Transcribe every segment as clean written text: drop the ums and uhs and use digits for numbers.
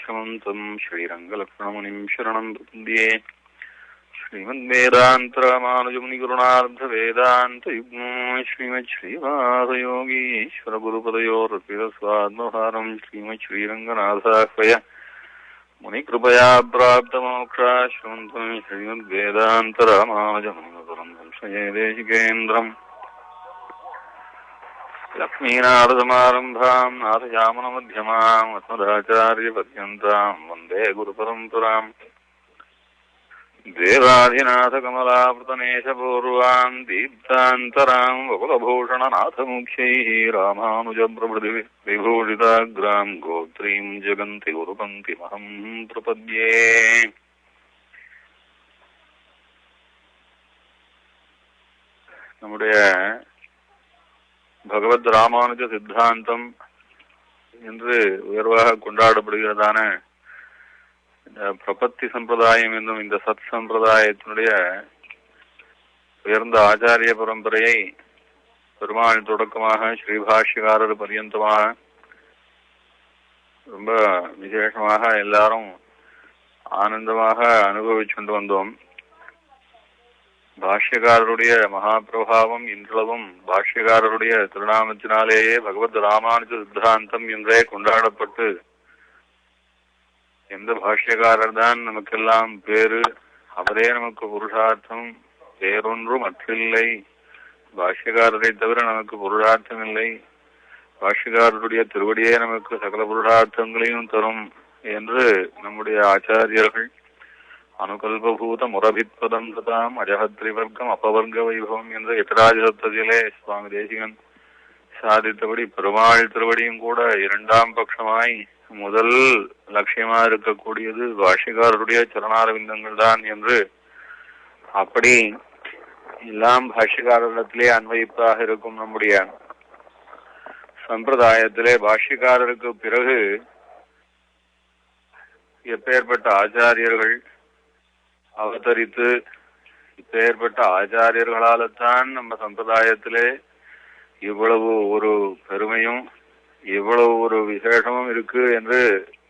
श्रीमन्तं श्रीरङ्गलक्ष्मणमुनिं शरणं प्रपद्ये श्रीमद्वेदान्तरामानुजमुनिगुरुणार्धवेदान्तयुग्मो श्रीमच्छ्रीवासयोगीश्वरगुरुपदयोरर्पितस्वात्मभारं श्रीमच्छ्रीरङ्गनाथाह्वय मुनिकृपया प्राप्तमोक्षाश्रमन्तं श्रीमद्वेदान्तरामानुजमुनिगुरुं संशये देशिकेन्द्रम् लक्ष्मीनाथसमारम्भाम् नाथयामनमध्यमाम् अस्मदाचार्यपर्यन्ताम् वन्दे गुरुपरम्पराम् देवाधिनाथकमलावृतनेशपूर्वाम् दीप्तान्तराम् वकुलभूषणनाथमुख्यैः रामानुजप्रभृतिविभूषिताग्राम् गोत्रीम् जगन्ति गुरुपङ्क्तिमहम् प्रपद्ये நம்முடைய பகவத் ராமானுஜ சித்தாந்தம் என்று உயர்வாக கொண்டாடப்படுகிறதான பிரபத்தி சம்பிரதாயம் என்னும் இந்த சத் சம்பிரதாயத்தினுடைய உயர்ந்த ஆச்சாரிய பரம்பரையை பெருமாள் தொடக்கமாக ஸ்ரீபாஷ்யகாரர் பர்யந்தமாக ரொம்ப விசேஷமாக எல்லாரும் ஆனந்தமாக அனுபவிச்சுண்டு வந்தோம். பாஷ்யக்காரருடைய மகாபிரபாவம் இன்றளவும் பாஷ்யக்காரருடைய திருநாமத்தினாலேயே பகவத் ராமானுஜ சித்தாந்தம் என்றே கொண்டாடப்பட்டு எந்த பாஷ்யக்காரர் தான் நமக்கெல்லாம் பேரு, அவரே நமக்கு புருஷார்த்தம், வேறொன்றும் மற்றில்லை, பாஷ்யக்காரரை தவிர நமக்கு புருஷார்த்தம் இல்லை, பாஷ்யக்காரருடைய திருவடியே நமக்கு சகல புருஷார்த்தங்களையும் தரும் என்று நம்முடைய ஆச்சாரியர்கள் அனுகல்பூத முரபித்பதம் ததாம் அஜகத்ரிவர்க்கம் அப்பவர்க்க வைபவம் என்ற எட்டராஜத்திலே சுவாமி தேசிகன் சாதித்தபடி பெருமாள் திருவடியும் கூட இரண்டாம் பட்சமாய் முதல் லட்சியமா இருக்கக்கூடியது பாஷ்யக்காரருடைய சரணாரவிந்தங்கள் தான் என்று, அப்படி எல்லாம் பாஷ்யக்காரரிடத்திலே அன்வயிப்பாக இருக்கும் நம்முடைய சம்பிரதாயத்திலே பாஷ்யக்காரருக்கு பிறகு எப்பேற்பட்ட ஆச்சாரியர்கள் அவதரித்து இப்பேற்பட்ட ஆச்சாரியர்களால்தான் நம்ம சம்பிரதாயத்திலே இவ்வளவு ஒரு பெருமையும் இவ்வளவு ஒரு விசேஷமும் இருக்கு என்று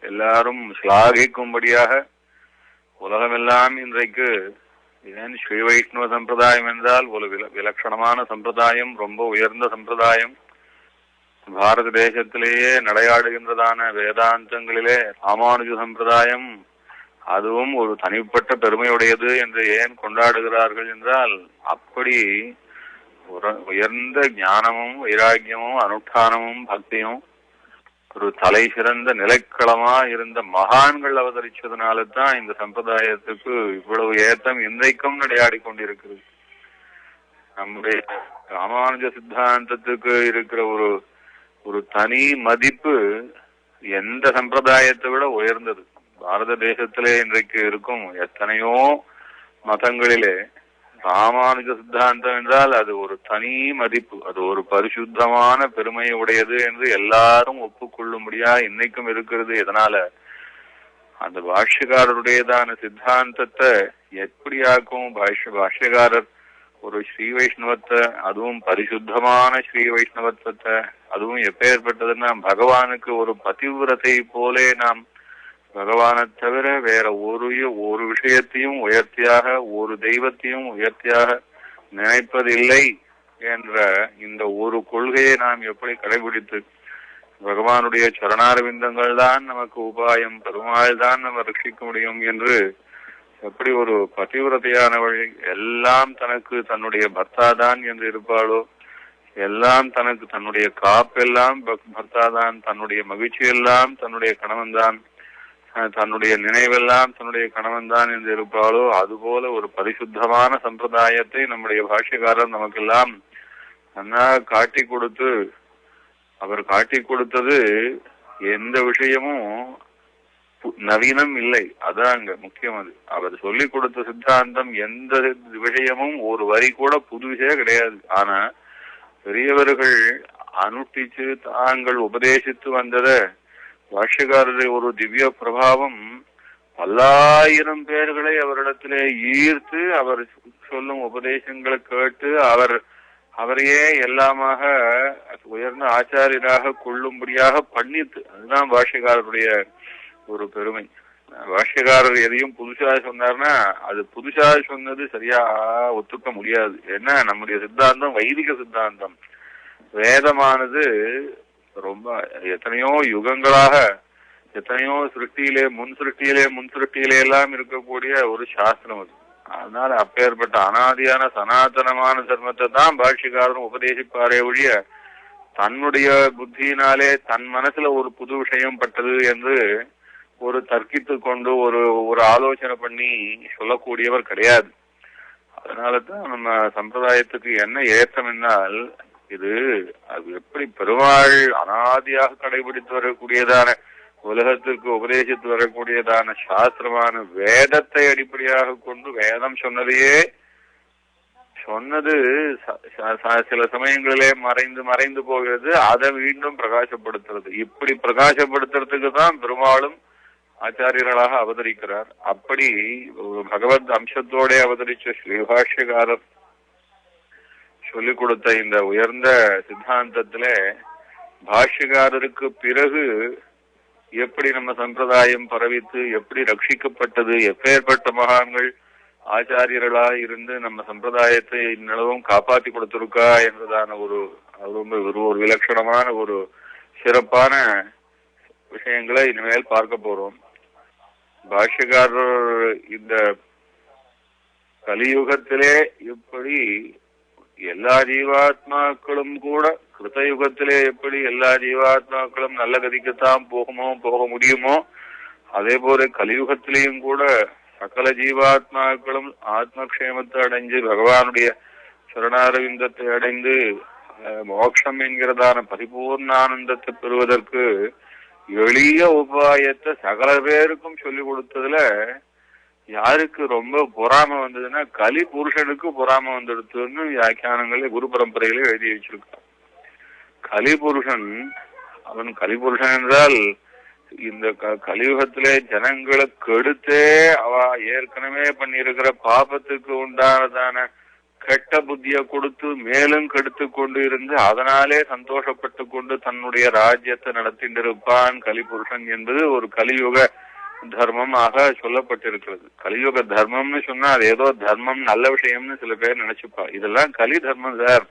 எல்லாரும் ஸ்லாகிக்கும்படியாக உலகமெல்லாம் இன்றைக்கு ஏன் ஸ்ரீ வைஷ்ணவ சம்பிரதாயம் என்றால் ஒரு விலட்சணமான சம்பிரதாயம், ரொம்ப உயர்ந்த சம்பிரதாயம், பாரத தேசத்திலேயே நடையாடுகின்றதான வேதாந்தங்களிலே ராமானுஜ சம்பிரதாயம் அதுவும் ஒரு தனிப்பட்ட பெருமையுடையது என்று ஏன் கொண்டாடுகிறார்கள் என்றால், அப்படி உயர்ந்த ஞானமும் வைராக்கியமும் அனுஷ்டானமும் பக்தியும் ஒரு தலை சிறந்த நிலைக்களமா இருந்த மகான்கள் அவதரிச்சதுனால தான் இந்த சம்பிரதாயத்துக்கு இவ்வளவு ஏத்தம் இன்றைக்கும் நடையாடி கொண்டிருக்கிறது. நம்முடைய ராமானுஜ சித்தாந்தத்துக்கு இருக்கிற ஒரு தனி மதிப்பு எந்த சம்பிரதாயத்தை விட உயர்ந்தது. பாரத தேசத்திலே இன்றைக்கு இருக்கும் எத்தனையோ மதங்களிலே ராமானுஜ சித்தாந்தம் என்றால் அது ஒரு தனி மதிப்பு, அது ஒரு பரிசுத்தமான பெருமையை உடையது என்று எல்லாரும் ஒப்புக்கொள்ளும்படியா இன்னைக்கும் இருக்கிறது. எதனால அந்த பாஷ்யக்காரருடையதான சித்தாந்தத்தை எப்படியாக்கும் பாஷ்யக்காரர் ஒரு ஸ்ரீ வைஷ்ணவத்தை, அதுவும் பரிசுத்தமான ஸ்ரீ வைஷ்ணவத்தை, அதுவும் எப்பேற்பட்டதுன்னா பகவானுக்கு ஒரு பதிவிரத்தை போலே நாம் பகவானை தவிர வேற ஒரு விஷயத்தையும் உயர்த்தியாக, ஒரு தெய்வத்தையும் உயர்த்தியாக நினைப்பதில்லை என்ற இந்த ஒரு கொள்கையை நாம் எப்படி கடைபிடித்து பகவானுடைய சரணாரவிந்தங்கள் தான் நமக்கு உபாயம், பெருமாள் தான் நம்ம ரட்சிக்க முடியும் என்று எப்படி ஒரு பதிவிரதையானவள் எல்லாம் தனக்கு தன்னுடைய பர்த்தாதான் என்று இருப்பாளோ, எல்லாம் தனக்கு தன்னுடைய காப்பெல்லாம் பர்த்தாதான், தன்னுடைய மகிழ்ச்சி எல்லாம் தன்னுடைய கணவன் தான், தன்னுடைய நினைவெல்லாம் தன்னுடைய கணவன் தான் என்று இருப்பாளோ, அதுபோல ஒரு பரிசுத்தமான சம்பிரதாயத்தை நம்முடைய பாஷ்யக்காரர் நமக்கெல்லாம் நன்றாக காட்டி கொடுத்து, அவர் காட்டி கொடுத்தது எந்த விஷயமும் நவீனம் இல்லை, அதான் அங்க முக்கியம். அது அவர் சொல்லி கொடுத்த சித்தாந்தம் எந்த விஷயமும் ஒரு வரி கூட புதுசே கிடையாது. ஆனா பெரியவர்கள் அனுஷ்டிச்சு தாங்கள் உபதேசித்து வந்ததை பாஷ்யக்காரருடைய ஒரு திவ்ய பிரபாவம் பல்லாயிரம் பேர்களை அவரிடத்திலே ஈர்த்து அவர் சொல்லும் உபதேசங்களை கேட்டு அவரையே எல்லாமாக உயர்ந்த ஆச்சாரியராக கொள்ளும்படியாக பண்ணித்து. அதுதான் பாஷ்யக்காரருடைய ஒரு பெருமை. பாஷ்யக்காரர் எதையும் புதுசா சொன்னார்னா அது புதுசா சொன்னது சரியா ஒத்துக்க முடியாது. ஏன்னா நம்முடைய சித்தாந்தம் வைதிக சித்தாந்தம். வேதமானது ரொம்ப எத்தனையோ யுகங்களாக எத்தனையோ முன் சிருஷ்டியிலே எல்லாம் இருக்கக்கூடிய ஒரு சாஸ்திரம் அது. அதனால அப்பேற்பட்ட அனாதியான சனாதனமான தர்மத்தை தான் பாஷ்யக்காரரும் உபதேசிப்பாரே ஒழிய தன்னுடைய புத்தியினாலே தன் மனசுல ஒரு புது விஷயம் பட்டது என்று ஒரு தர்க்கித்து கொண்டு ஒரு ஆலோசனை பண்ணி சொல்லக்கூடியவர் கிடையாது. அதனாலதான் நம்ம சம்பிரதாயத்துக்கு என்ன ஏற்றம் என்றால் இது அது எப்படி பெருமாள் அனாதியாக கடைபிடித்து வரக்கூடியதான உலகத்திற்கு உபதேசித்து வரக்கூடியதான சாஸ்திரமான வேதத்தை அடிப்படையாக கொண்டு வேதம் சொன்னது சில சமயங்களிலே மறைந்து போகிறது. அதை மீண்டும் பிரகாசப்படுத்துறது. இப்படி பிரகாசப்படுத்துறதுக்கு தான் பெருமாளும் ஆச்சாரியர்களாக அவதரிக்கிறார். அப்படி பகவத் அம்சத்தோட அவதரிச்ச ஸ்ரீபாஷ்யக்காரர் சொல்லிக் கொடுத்த இந்த உயர்ந்த சித்தாந்தத்துல பாஷ்யக்காரருக்கு பிறகு எப்படி நம்ம சம்பிரதாயம் பரவித்து எப்படி ரட்சிக்கப்பட்டது, எப்பேற்பட்ட மகான்கள் ஆச்சாரியர்களா இருந்து நம்ம சம்பிரதாயத்தை இந்நிலவும் காப்பாற்றி கொடுத்திருக்கா என்பதான ஒரு விலட்சணமான ஒரு சிறப்பான விஷயங்களை இனிமேல் பார்க்க போறோம். பாஷ்யக்காரர் இந்த கலியுகத்திலே இப்படி எல்லா ஜீவாத்மாக்களும் கூட கிருத்தயுகத்திலே எப்படி எல்லா ஜீவாத்மாக்களும் நல்ல கதிக்குத்தான் போக முடியுமோ அதே போல கலியுகத்திலேயும் கூட சகல ஜீவாத்மாக்களும் ஆத்மக்ஷேமத்தை அடைஞ்சு பகவானுடைய சரணாரவிந்தத்தை அடைந்து மோட்சம் என்கிறதான பரிபூர்ண ஆனந்தத்தை பெறுவதற்கு எளிய உபாயத்தை சகல பேருக்கும் சொல்லிக் கொடுத்ததுல யாருக்கு ரொம்ப பொறாம வந்ததுன்னா கலி புருஷனுக்கு பொறாம வந்துடுத்துன்னு வியாக்கியானங்களே குரு பரம்பரையிலே எழுதி வச்சிருக்கான். கலிபுருஷன் கலிபுருஷன் என்றால் இந்த கலியுகத்திலே ஜனங்களுக்கு எடுத்தே அவ ஏற்கனவே பண்ணியிருக்கிற பாபத்துக்கு உண்டானதான கெட்ட புத்திய கொடுத்து மேலும் கெடுத்து கொண்டு இருந்து அதனாலே சந்தோஷப்பட்டு கொண்டு தன்னுடைய ராஜ்யத்தை நடத்திட்டு இருப்பான் கலிபுருஷன் என்பது ஒரு கலியுக தர்மமாக சொல்லப்பட்டிருக்கிறது. கலியுக தர்மம்னு சொன்னா அது ஏதோ தர்மம் நல்ல விஷயம்னு சில பேர் நினைச்சுப்பா. இதெல்லாம் கலி தர்மம் சார்,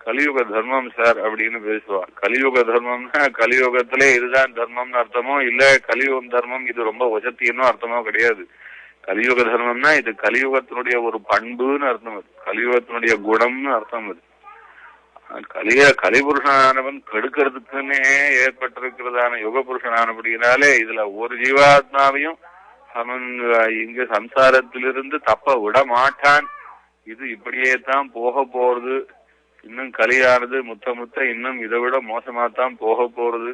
கலியுக தர்மம் சார் அப்படின்னு பேசுவா. கலியுக தர்மம்னா கலியுகத்திலே இதுதான் தர்மம்னு அர்த்தமோ இல்ல கலியுகம் தர்மம் இது ரொம்ப வசத்தின்னு அர்த்தமோ கிடையாது. கலியுக தர்மம்னா இது கலியுகத்தினுடைய ஒரு பண்புன்னு அர்த்தம், அது கலியுகத்தினுடைய குணம்னு அர்த்தம். அது கலிபுருஷனானவன் கெடுக்கிறதுக்குன்னே ஏற்பட்டிருக்கிறதான யுக புருஷனானபடினாலே இதுல ஒரு ஜீவாத்மாவையும் அவன் இங்க சம்சாரத்திலிருந்து தப்ப விட மாட்டான். இது இப்படியே தான் போக போறது. இன்னும் கலியானது முத்த இன்னும் இதை விட மோசமாத்தான் போக போறது.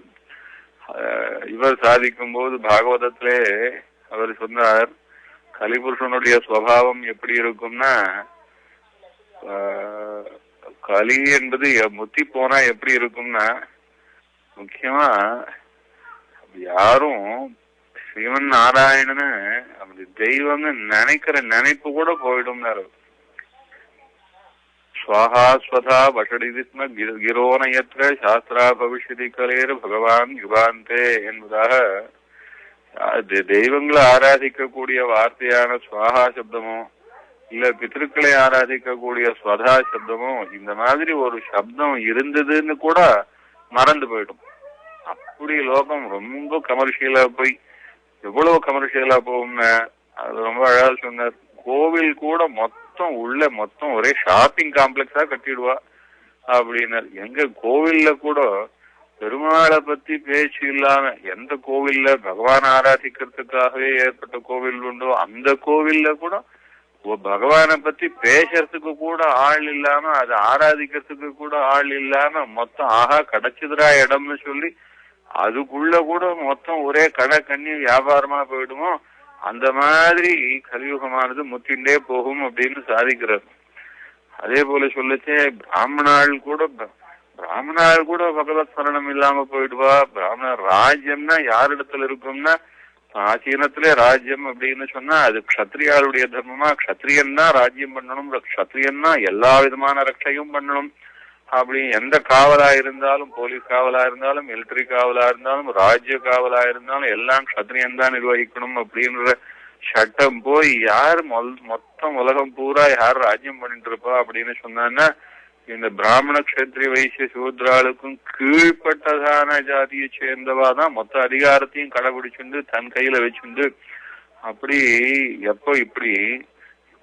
இவர் சாதிக்கும் போது பாகவதத்திலே அவர் சொன்னார் கலிபுருஷனுடைய சுவாவம் எப்படி இருக்கும்னா கலி என்பது முத்தி போனா எப்படி இருக்கும்னா முக்கியமா யாரும் சிவன் நாராயணன்னு அப்படி தெய்வம்னு நினைக்கிற நினைப்பு கூட போயிடும்னாரு. ஸ்வாஹா ஸ்வதா வஷடிதிஸ்ம கிரோனயத்ர சாஸ்திரா பவிஷ்யதி கலேர் பகவான் யுகாந்தே என்பதாக தெய்வங்களை ஆராதிக்கக்கூடிய வார்த்தையான ஸ்வாஹா சப்தமோ இல்ல பித்ருக்களை ஆராதிக்கக்கூடிய ஸ்வதா சப்தமோ இந்த மாதிரி ஒரு சப்தம் இருந்ததுன்னு கூட மறந்து போயிடும். அப்படி லோகம் ரொம்ப கமர்ஷியலா போய் எவ்வளவு கமர்ஷியலா போகும்னா அது ரொம்ப அழகா சொன்னார். கோவில் கூட மொத்தம் ஒரே ஷாப்பிங் காம்ப்ளெக்ஸா கட்டிடுவா அப்படின்னாரு. எங்க கோவில்ல கூட பெருமாளை பத்தி பேச்சு இல்லாம எந்த கோவில்ல பகவான் ஆராதிக்கிறதுக்காகவே ஏற்பட்ட கோவில் உண்டோ அந்த கோவில்ல கூட பகவானை பத்தி பேசுறதுக்கு கூட ஆள் இல்லாம அதை ஆராதிக்கிறதுக்கு கூட ஆள் இல்லாம மொத்தம் ஆஹா கிடைச்சதுரா இடம்னு சொல்லி அதுக்குள்ள கூட மொத்தம் ஒரே கடை கண்ணி வியாபாரமா போயிடுமோ அந்த மாதிரி கலியுகமானது முத்திண்டே போகும் அப்படின்னு சாதிக்கிறார். அதே போல சொல்லச்சே பிராமணாள் கூட பகவத் சரணம் இல்லாம போயிடுவா. பிராமணர் ராஜ்யம்னா யாரிடத்துல இருக்கும்னா ஆசீனத்திலே ராஜ்யம் அப்படின்னு சொன்னா அது க்ஷத்ரியாளுடைய தர்மமா. க்ஷத்ரியன் தான் ராஜ்யம் பண்ணணும், க்ஷத்ரியன் தான் எல்லா விதமான ரட்சையும் பண்ணணும். அப்படி எந்த காவலா இருந்தாலும், போலீஸ் காவலா இருந்தாலும், மிலிட்டரி காவலா இருந்தாலும், ராஜ்ய காவலா இருந்தாலும் எல்லாம் க்ஷத்ரியன் தான் நிர்வகிக்கணும் அப்படின்ற சட்டம் போய் யாரு மொத்தம் உலகம் பூரா யார் ராஜ்யம் பண்ணிட்டு இருப்பா அப்படின்னு சொன்னான்னா இந்த பிராமண கஷத்திரிய வைசிய சூத்ராளுக்கும் கீழ்பட்டதான ஜாதியை சேர்ந்தவாதான் மொத்த அதிகாரத்தையும் கடைபிடிச்சுண்டு தன் கையில வச்சுண்டு அப்படி எப்போ இப்படி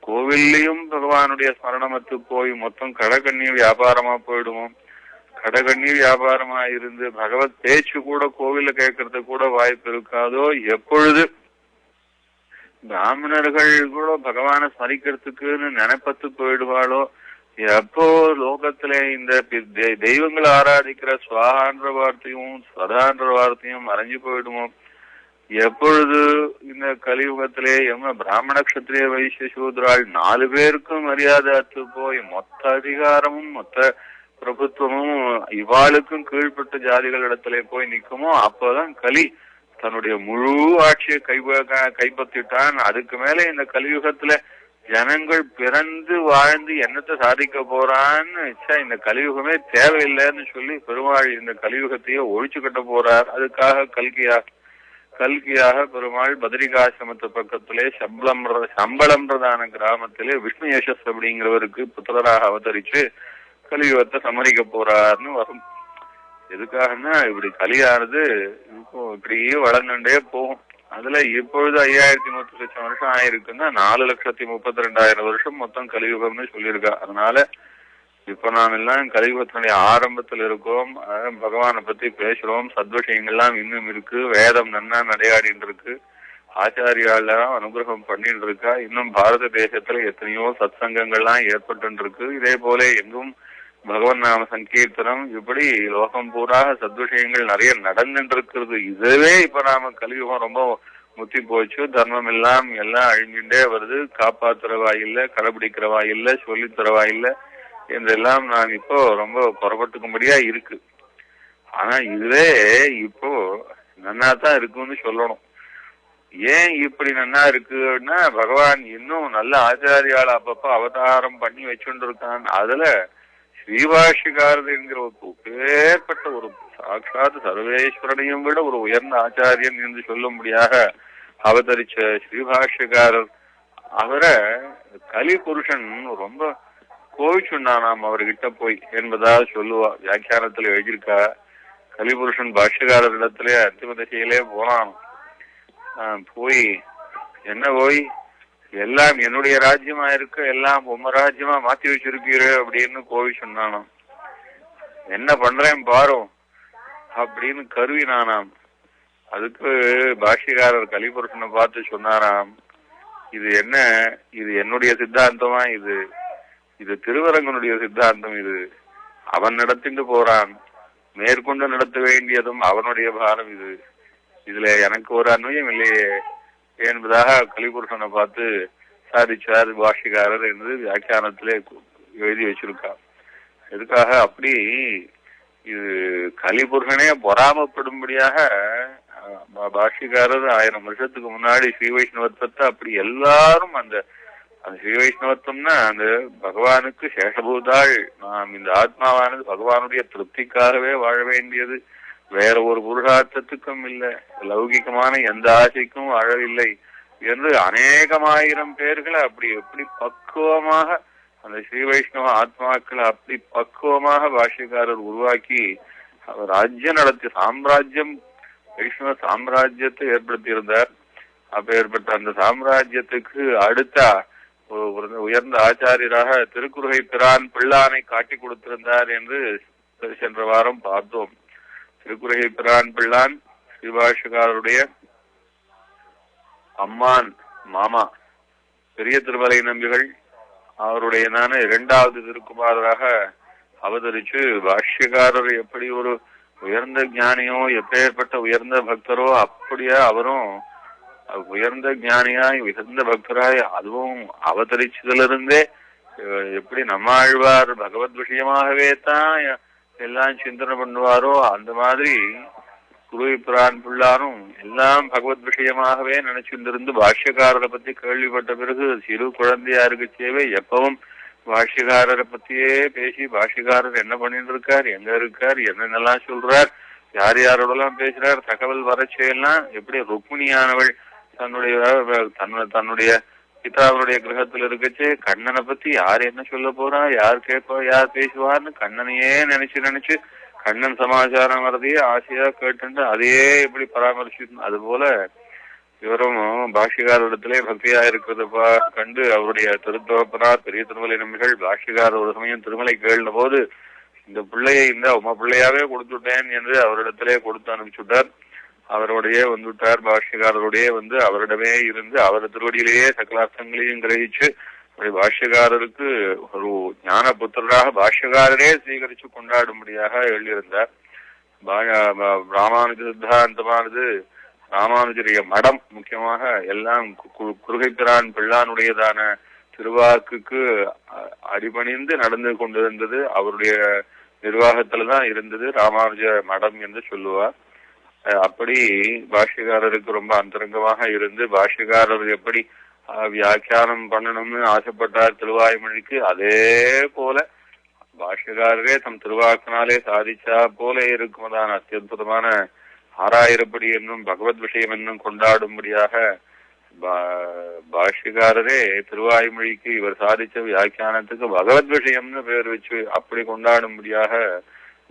கோவில்லையும் பகவானுடைய ஸ்மரணமத்து போய் மொத்தம் கடகண்ணி வியாபாரமா போயிடுவோம். கடகண்ணி வியாபாரமா இருந்து பகவத் பேச்சு கூட கோவில கேட்கறது கூட வாய்ப்பு இருக்காதோ, எப்பொழுது பிராமணர்கள் கூட பகவானை ஸ்மரிக்கிறதுக்குன்னு நினைப்பத்து போயிடுவாளோ, எப்போ லோகத்துல இந்த தெய்வங்களை ஆராதிக்கிற சுவாகான்ற வார்த்தையும் ஸ்வதான்ற வார்த்தையும் மறைஞ்சு போயிடுமோ, எப்பொழுது இந்த கலியுகத்திலே பிராமண கஷத்திரிய வைசிய சூத்ராள் 4 பேருக்கும் மரியாதை அத்து போய் மொத்த அதிகாரமும் மொத்த பிரபுத்துவமும் இவாளுக்கும் கீழ்பட்ட ஜாதிகளிடத்திலே போய் நிக்குமோ, அப்போதான் கலி தன்னுடைய முழு ஆட்சியை கைப்பற்றிட்டான். அதுக்கு மேல இந்த கலியுகத்துல ஜனங்கள் பிறந்து வாழ்ந்து என்னத்தை சாதிக்க போறான்னு இந்த கலியுகமே தேவையில்லைன்னு சொல்லி பெருமாள் இந்த கலியுகத்தையே ஒழிச்சு கட்ட போறார். அதுக்காக கல்கியாக பெருமாள் பத்ரிகாசிரமத்து பக்கத்திலே சம்பளம்ன்றதான கிராமத்திலே விஷ்ணு யசஸ் அப்படிங்கிறவருக்கு புத்திரராக அவதரிச்சு கலியுகத்தை சமரிக்க போறார்னு வரும். எதுக்காகன்னா இப்படி கலியானது இப்போ இப்படியே வளர்ந்துட்டே போகும். அதுல இப்பொழுது 5100 லட்சம் வருஷம் ஆயிருக்குன்னா 4,32,000 வருஷம் மொத்தம் கலியுகம்னு சொல்லியிருக்கா. அதனால இப்ப நாம் எல்லாம் கலியுகத்தினுடைய ஆரம்பத்தில் இருக்கோம். பகவானை பத்தி பேசுறோம். சத்விஷயங்கள்லாம் இன்னும் இருக்கு. வேதம் நன்னா நடையாடின்னு இருக்கு. ஆச்சாரியாலாம் அனுகிரகம் பண்ணிட்டு இருக்கா. இன்னும் பாரத தேசத்துல எத்தனையோ சத் சங்கங்கள்லாம் ஏற்பட்டு இருக்கு. இதே போல எங்கும் பகவன் நாம சங்கீர்த்தனம் இப்படி லோகம் பூரா சத்விஷயங்கள் நிறைய நடந்துட்டு இருக்கிறது. இதுவே இப்ப நாம கலியுகம் ரொம்ப முத்தி போச்சு. தர்மம் எல்லாம் அழிஞ்சுட்டே வருது. காப்பாத்துறவா இல்ல, கடைபிடிக்கிறவா இல்ல, சொல்லித்தரவா இல்ல என்றெல்லாம் நான் இப்போ ரொம்ப புறப்பட்டுக்கும்படியா இருக்கு. ஆனா இதுவே இப்போ நன்னாதான் இருக்குன்னு சொல்லணும். ஏன் இப்படி நன்னா இருக்குன்னா பகவான் இன்னும் நல்ல ஆச்சாரியால் அப்பப்ப அவதாரம் பண்ணி வச்சுட்டு இருக்கான். அதுல ஸ்ரீபாஷ்யக்காரர் என்கிற ஒரு பேர்பட்ட ஒரு சாட்சாத் சர்வேஸ்வரனையும் விட ஒரு உயர்ந்த ஆச்சாரியன் என்று சொல்லும்படியாக அவதரிச்ச ஸ்ரீபாஷ்யக்காரர் அவரை கலி புருஷன் ரொம்ப கோவிச்சுண்டானாம் அவர்கிட்ட போய் என்பதா சொல்லுவா. வியாக்கியானத்துல எழுதியிருக்கா. கலிபுருஷன் பாஷ்யக்காரரிடத்திலே அந்திம திசையிலே போனான். போய் எல்லாம் என்னுடைய ராஜ்யமா இருக்க, எல்லாம் உம்ம ராஜ்யமா மாத்தி வச்சிருக்கீரு அப்படின்னு கோவிச்சுண்டானாம். என்ன பண்றேன் பாரும் அப்படின்னு கருவினானாம். அதுக்கு பாஷ்யக்காரர் கலிபுருஷனை பார்த்து சொன்னாராம், இது என்ன, இது என்னுடைய சித்தாந்தமா, இது திருவரங்கனுடைய சித்தாந்தம். இது அவன் நடத்திட்டு போறான். மேற்கொண்டு நடத்த வேண்டியதும் அவனுடைய பாரம். இதுல எனக்கு ஒரு அன்வயம் இல்லையே என்பதாக கலிபுருஷனை பார்த்து சாதிச்சார் பாஷ்யக்காரர் என்று வியாக்கியானத்திலே எழுதி வச்சிருக்கான். எதுக்காக அப்படி இது கலிபுருஷனே பொறாமப்படும்படியாக பாஷ்யக்காரர் 1000 வருஷத்துக்கு முன்னாடி ஸ்ரீ வைஷ்ணவத்தை அப்படி எல்லாரும் அந்த ஸ்ரீ வைஷ்ணவத்தம்னா அந்த பகவானுக்கு சேஷபூதாள். நாம் இந்த ஆத்மாவானது பகவானுடைய திருப்திக்காகவே வாழ வேண்டியது, வேற ஒரு புருஷார்த்தத்துக்கும் இல்லை, லௌகிகமான எந்த ஆசைக்கும் வாழவில்லை என்று அநேகமாயிரம் பேர்களை அப்படி எப்படி பக்குவமாக அந்த ஸ்ரீ வைஷ்ணவ ஆத்மாக்களை அப்படி பக்குவமாக பாஷ்யக்காரர் உருவாக்கி அவர் ராஜ்யம் நடத்தி சாம்ராஜ்யம் வைஷ்ணவ சாம்ராஜ்யத்தை ஏற்படுத்தியிருந்தார். அப்ப ஏற்பட்ட அந்த சாம்ராஜ்யத்துக்கு அடுத்த உயர்ந்த ஆச்சாரியராக திருக்குறுகை பிரான் பிள்ளானை காட்டி கொடுத்திருந்தார் என்று சென்ற வாரம் பார்த்தோம். திருக்குறுகை பிரான் பிள்ளான் ஸ்ரீபாஷ்யக்காரருடைய அம்மான் மாமா பெரிய திருமலை நம்பிகள் அவருடைய 2வது திருக்குமாரராக அவதரிச்சு பாஷ்யக்காரர் எப்படி ஒரு உயர்ந்த ஞானியோ எப்பேற்பட்ட உயர்ந்த பக்தரோ அப்படியே அவரும் உயர்ந்த ஞானியாய் உயர்ந்த பக்தராய் அதுவும் அவதரிச்சதிலிருந்தே எப்படி நம்மாழ்வார் பகவத் விஷயமாகவே தான் எல்லாம் சிந்தனை பண்ணுவாரோ அந்த மாதிரி குருவி பிரான் பிள்ளாரும் எல்லாம் பகவத் விஷயமாகவே நினைச்சிருந்திருந்து பாஷ்யக்காரரை பத்தி கேள்விப்பட்ட பிறகு சிறு குழந்தையா இருக்கச்சேவே எப்பவும் பாஷ்யக்காரரை பத்தியே பேசி பாஷ்யக்காரர் என்ன பண்ணிட்டு இருக்கார், எங்க இருக்கார், என்னென்னலாம் சொல்றார், யார் யாரோடலாம் பேசுறார், தகவல் வறட்சியெல்லாம் எப்படி ருக்மிணியானவள் தன்னுடைய பிதாவுடைய கிரகத்துல இருக்கச்சு கண்ணனை பத்தி யார் என்ன சொல்ல போறா, யார் கேட்பா, யார் பேசுவார்னு கண்ணனையே நினைச்சு கண்ணன் சமாச்சாரம் வரதையே ஆசையா கேட்டு அதையே எப்படி பராமரிச்சு, அது போல இவரும் பாஷ்யகாரிடத்திலே பக்தியா இருக்கிறத கண்டு அவருடைய திருத்தோப்பனார் பெரிய திருமலை நம்பிகள் பாஷ்யகார ஒரு சமயம் திருமலை கேள்ன போது இந்த பிள்ளையை இந்த உம பிள்ளையாவே கொடுத்துட்டேன் என்று அவரிடத்திலே கொடுத்து அனுப்பிச்சுட்டார். அவரோடையே வந்துட்டார். பாஷ்யகாரருடைய அவரிடமே இருந்து அவர் திருவடியிலேயே சகலார்த்தங்களையும் கிரகிச்சு அப்படி பாஷ்யகாரருக்கு ஒரு ஞான புத்திரராக பாஷ்யகாரரே சுவீகரிச்சு கொண்டாடும்படியாக எழுதியிருந்தார். ராமானுஜ சித்தாந்தமானது ராமானுஜரிய மடம் முக்கியமாக எல்லாம் குருகைப்பிரான் பிள்ளானுடையதான திருவாக்குக்கு அடிபணிந்து நடந்து கொண்டிருந்தது. அவருடைய நிர்வாகத்துலதான் இருந்தது ராமானுஜ மடம் என்று சொல்லுவார். அப்படி பாஷ்யக்காரருக்கு ரொம்ப அந்தரங்கமாக இருந்து பாஷ்யக்காரர் எப்படி வியாக்கியானம் பண்ணணும்னு ஆசைப்பட்டார் திருவாய்மொழிக்கு, அதே போல பாஷ்யக்காரரே தம் திருவாக்கினாலே சாதிச்சா போல இருக்குமதான அத்தியுதமான ஆறாயிரப்படி என்னும் பகவத் விஷயம் என்னும் கொண்டாடும்படியாக பாஷ்யக்காரரே திருவாய்மொழிக்கு இவர் சாதிச்ச வியாக்கியானத்துக்கு பகவத் விஷயம்னு பேர் வச்சு அப்படி கொண்டாடும்படியாக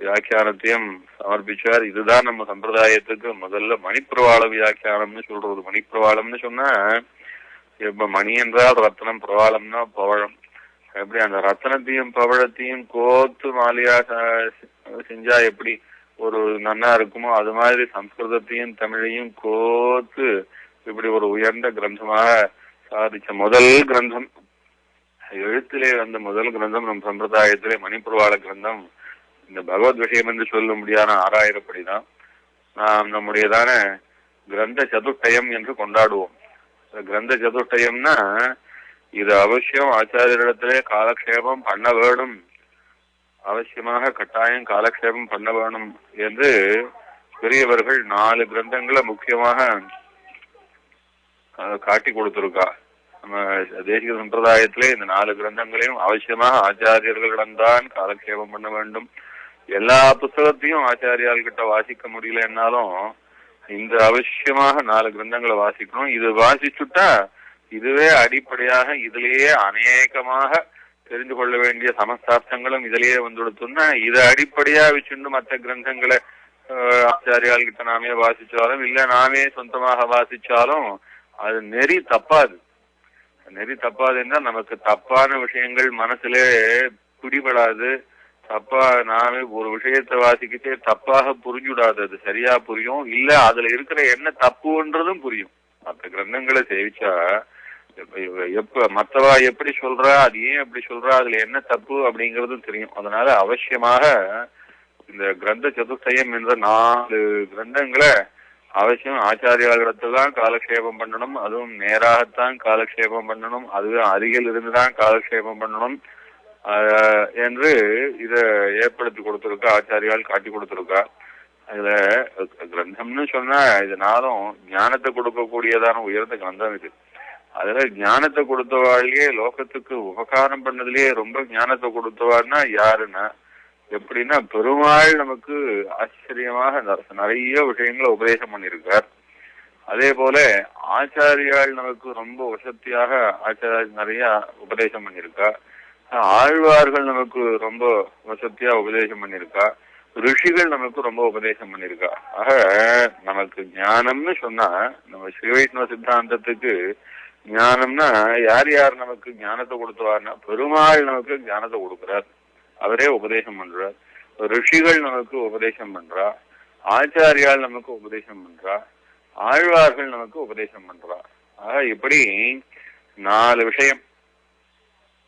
வியாக்கியானத்தையும் சமர்ப்பிச்சார். இதுதான் நம்ம சம்பிரதாயத்துக்கு முதல்ல மணிப்பிரவாள வியாக்கியானம்னு சொல்றது. மணிப்பிரவாளம்னு சொன்னா இப்ப மணி என்றால் ரத்னம், பிரவாளம்னா பவழம். எப்படி அந்த ரத்தனத்தையும் பவழத்தையும் கோத்து மாலையா செஞ்சா எப்படி ஒரு நன்னா இருக்குமோ அது மாதிரி சம்ஸ்கிருதத்தையும் தமிழையும் கோத்து இப்படி ஒரு உயர்ந்த கிரந்தமாக சாதிச்ச முதல் கிரந்தம், எழுத்திலே வந்த முதல் கிரந்தம் நம் சம்பிரதாயத்திலே மணிப்பிரவாள கிரந்தம். இந்த பகவத் விஷயம் என்று சொல்ல முடியாத ஆறாயிரப்படிதான் நாம் நம்முடையதான கிரந்த சதுஷ்டயம் என்று கொண்டாடுவோம். கிரந்த சதுஷ்டயம்னா இது அவசியம் ஆச்சாரியரிடத்திலே காலக்ஷேபம் பண்ண வேணும், அவசியமாக கட்டாயம் காலக்ஷேபம் பண்ண வேணும் என்று பெரியவர்கள் 4 கிரந்தங்களை முக்கியமாக காட்டி கொடுத்திருக்கா. நம்ம தேசிக சம்பிரதாயத்திலே இந்த 4 கிரந்தங்களையும் அவசியமாக ஆச்சாரியர்களிடம்தான் காலக்ஷேபம் பண்ண வேண்டும். எல்லா புத்தகத்தையும் ஆச்சாரியால்கிட்ட வாசிக்க முடியலன்னாலும் இந்த அவசியமாக 4 கிரந்தங்களை வாசிக்கணும். இது வாசிச்சுட்டா இதுவே அடிப்படையாக இதிலேயே அநேகமாக தெரிந்து கொள்ள வேண்டிய சமஸ்தார்த்தங்களும் இதிலேயே வந்துடுத்துன்னா இதை அடிப்படையா வச்சுண்டு மற்ற கிரந்தங்களை ஆச்சாரியால்கிட்ட நாமே வாசிச்சாலும் இல்ல நாமே சொந்தமாக வாசிச்சாலும் அது நெறி தப்பாது. நெறி தப்பாதுன்னா நமக்கு தப்பான விஷயங்கள் மனசுலே பிடிபடாது. தப்பா நாமே ஒரு விஷயத்தை வாசிக்கிட்டே தப்பாக புரிஞ்சுடாது, அது சரியா புரியும். இல்ல அதுல இருக்கிற என்ன தப்புன்றதும் புரியும். மற்ற கிரந்தங்களை சேவிச்சா மத்தவா எப்படி சொல்றா, அது ஏன் அப்படி சொல்றா, அதுல என்ன தப்பு அப்படிங்கறதும் தெரியும். அதனால அவசியமாக இந்த கிரந்த சதுஷ்டயம் என்ற 4 கிரந்தங்களை அவசியம் ஆச்சாரியாளிடத்தான் காலக்ஷேபம் பண்ணணும். அதுவும் நேராகத்தான் காலக்ஷேபம் பண்ணணும், அதுவும் அருகில் இருந்துதான் காலக்ஷேபம் பண்ணணும் என்று இத ஏற்படுத்தி கொடுத்திருக்கா, ஆச்சாரியால் காட்டி கொடுத்திருக்கா. அதுல கிரந்தம்னு சொன்னா இதனாலும் ஞானத்தை கொடுக்கக்கூடியதான உயர்ந்த கிரந்தம் இது. அதுல ஞானத்தை கொடுத்தவாழ்லையே லோகத்துக்கு உபகாரம் பண்ணதுலயே ரொம்ப ஞானத்தை கொடுத்தவாள்னா யாருன்னா எப்படின்னா பெருமாள் நமக்கு ஆச்சரியமாக நிறைய விஷயங்களை உபதேசம் பண்ணியிருக்கார். அதே போல ஆச்சாரியால் நமக்கு ரொம்ப வசதியாக நிறைய உபதேசம் பண்ணியிருக்கா. ஆழ்வார்கள் நமக்கு ரொம்ப வசதியா உபதேசம் பண்ணியிருக்கா. ரிஷிகள் நமக்கு ரொம்ப உபதேசம் பண்ணியிருக்கா. ஆக நமக்கு ஞானம்னு சொன்னா நம்ம ஸ்ரீ வைஷ்ணவ சித்தாந்தத்துக்கு ஞானம்னா யார் யார் நமக்கு ஞானத்தை கொடுத்துவார்னா பெருமாள் நமக்கு ஞானத்தை கொடுக்கிறார், அவரே உபதேசம் பண்றார். ரிஷிகள் நமக்கு உபதேசம் பண்றா, ஆச்சாரியால் நமக்கு உபதேசம் பண்றா, ஆழ்வார்கள் நமக்கு உபதேசம் பண்றா. ஆக இப்படி 4 விஷயம்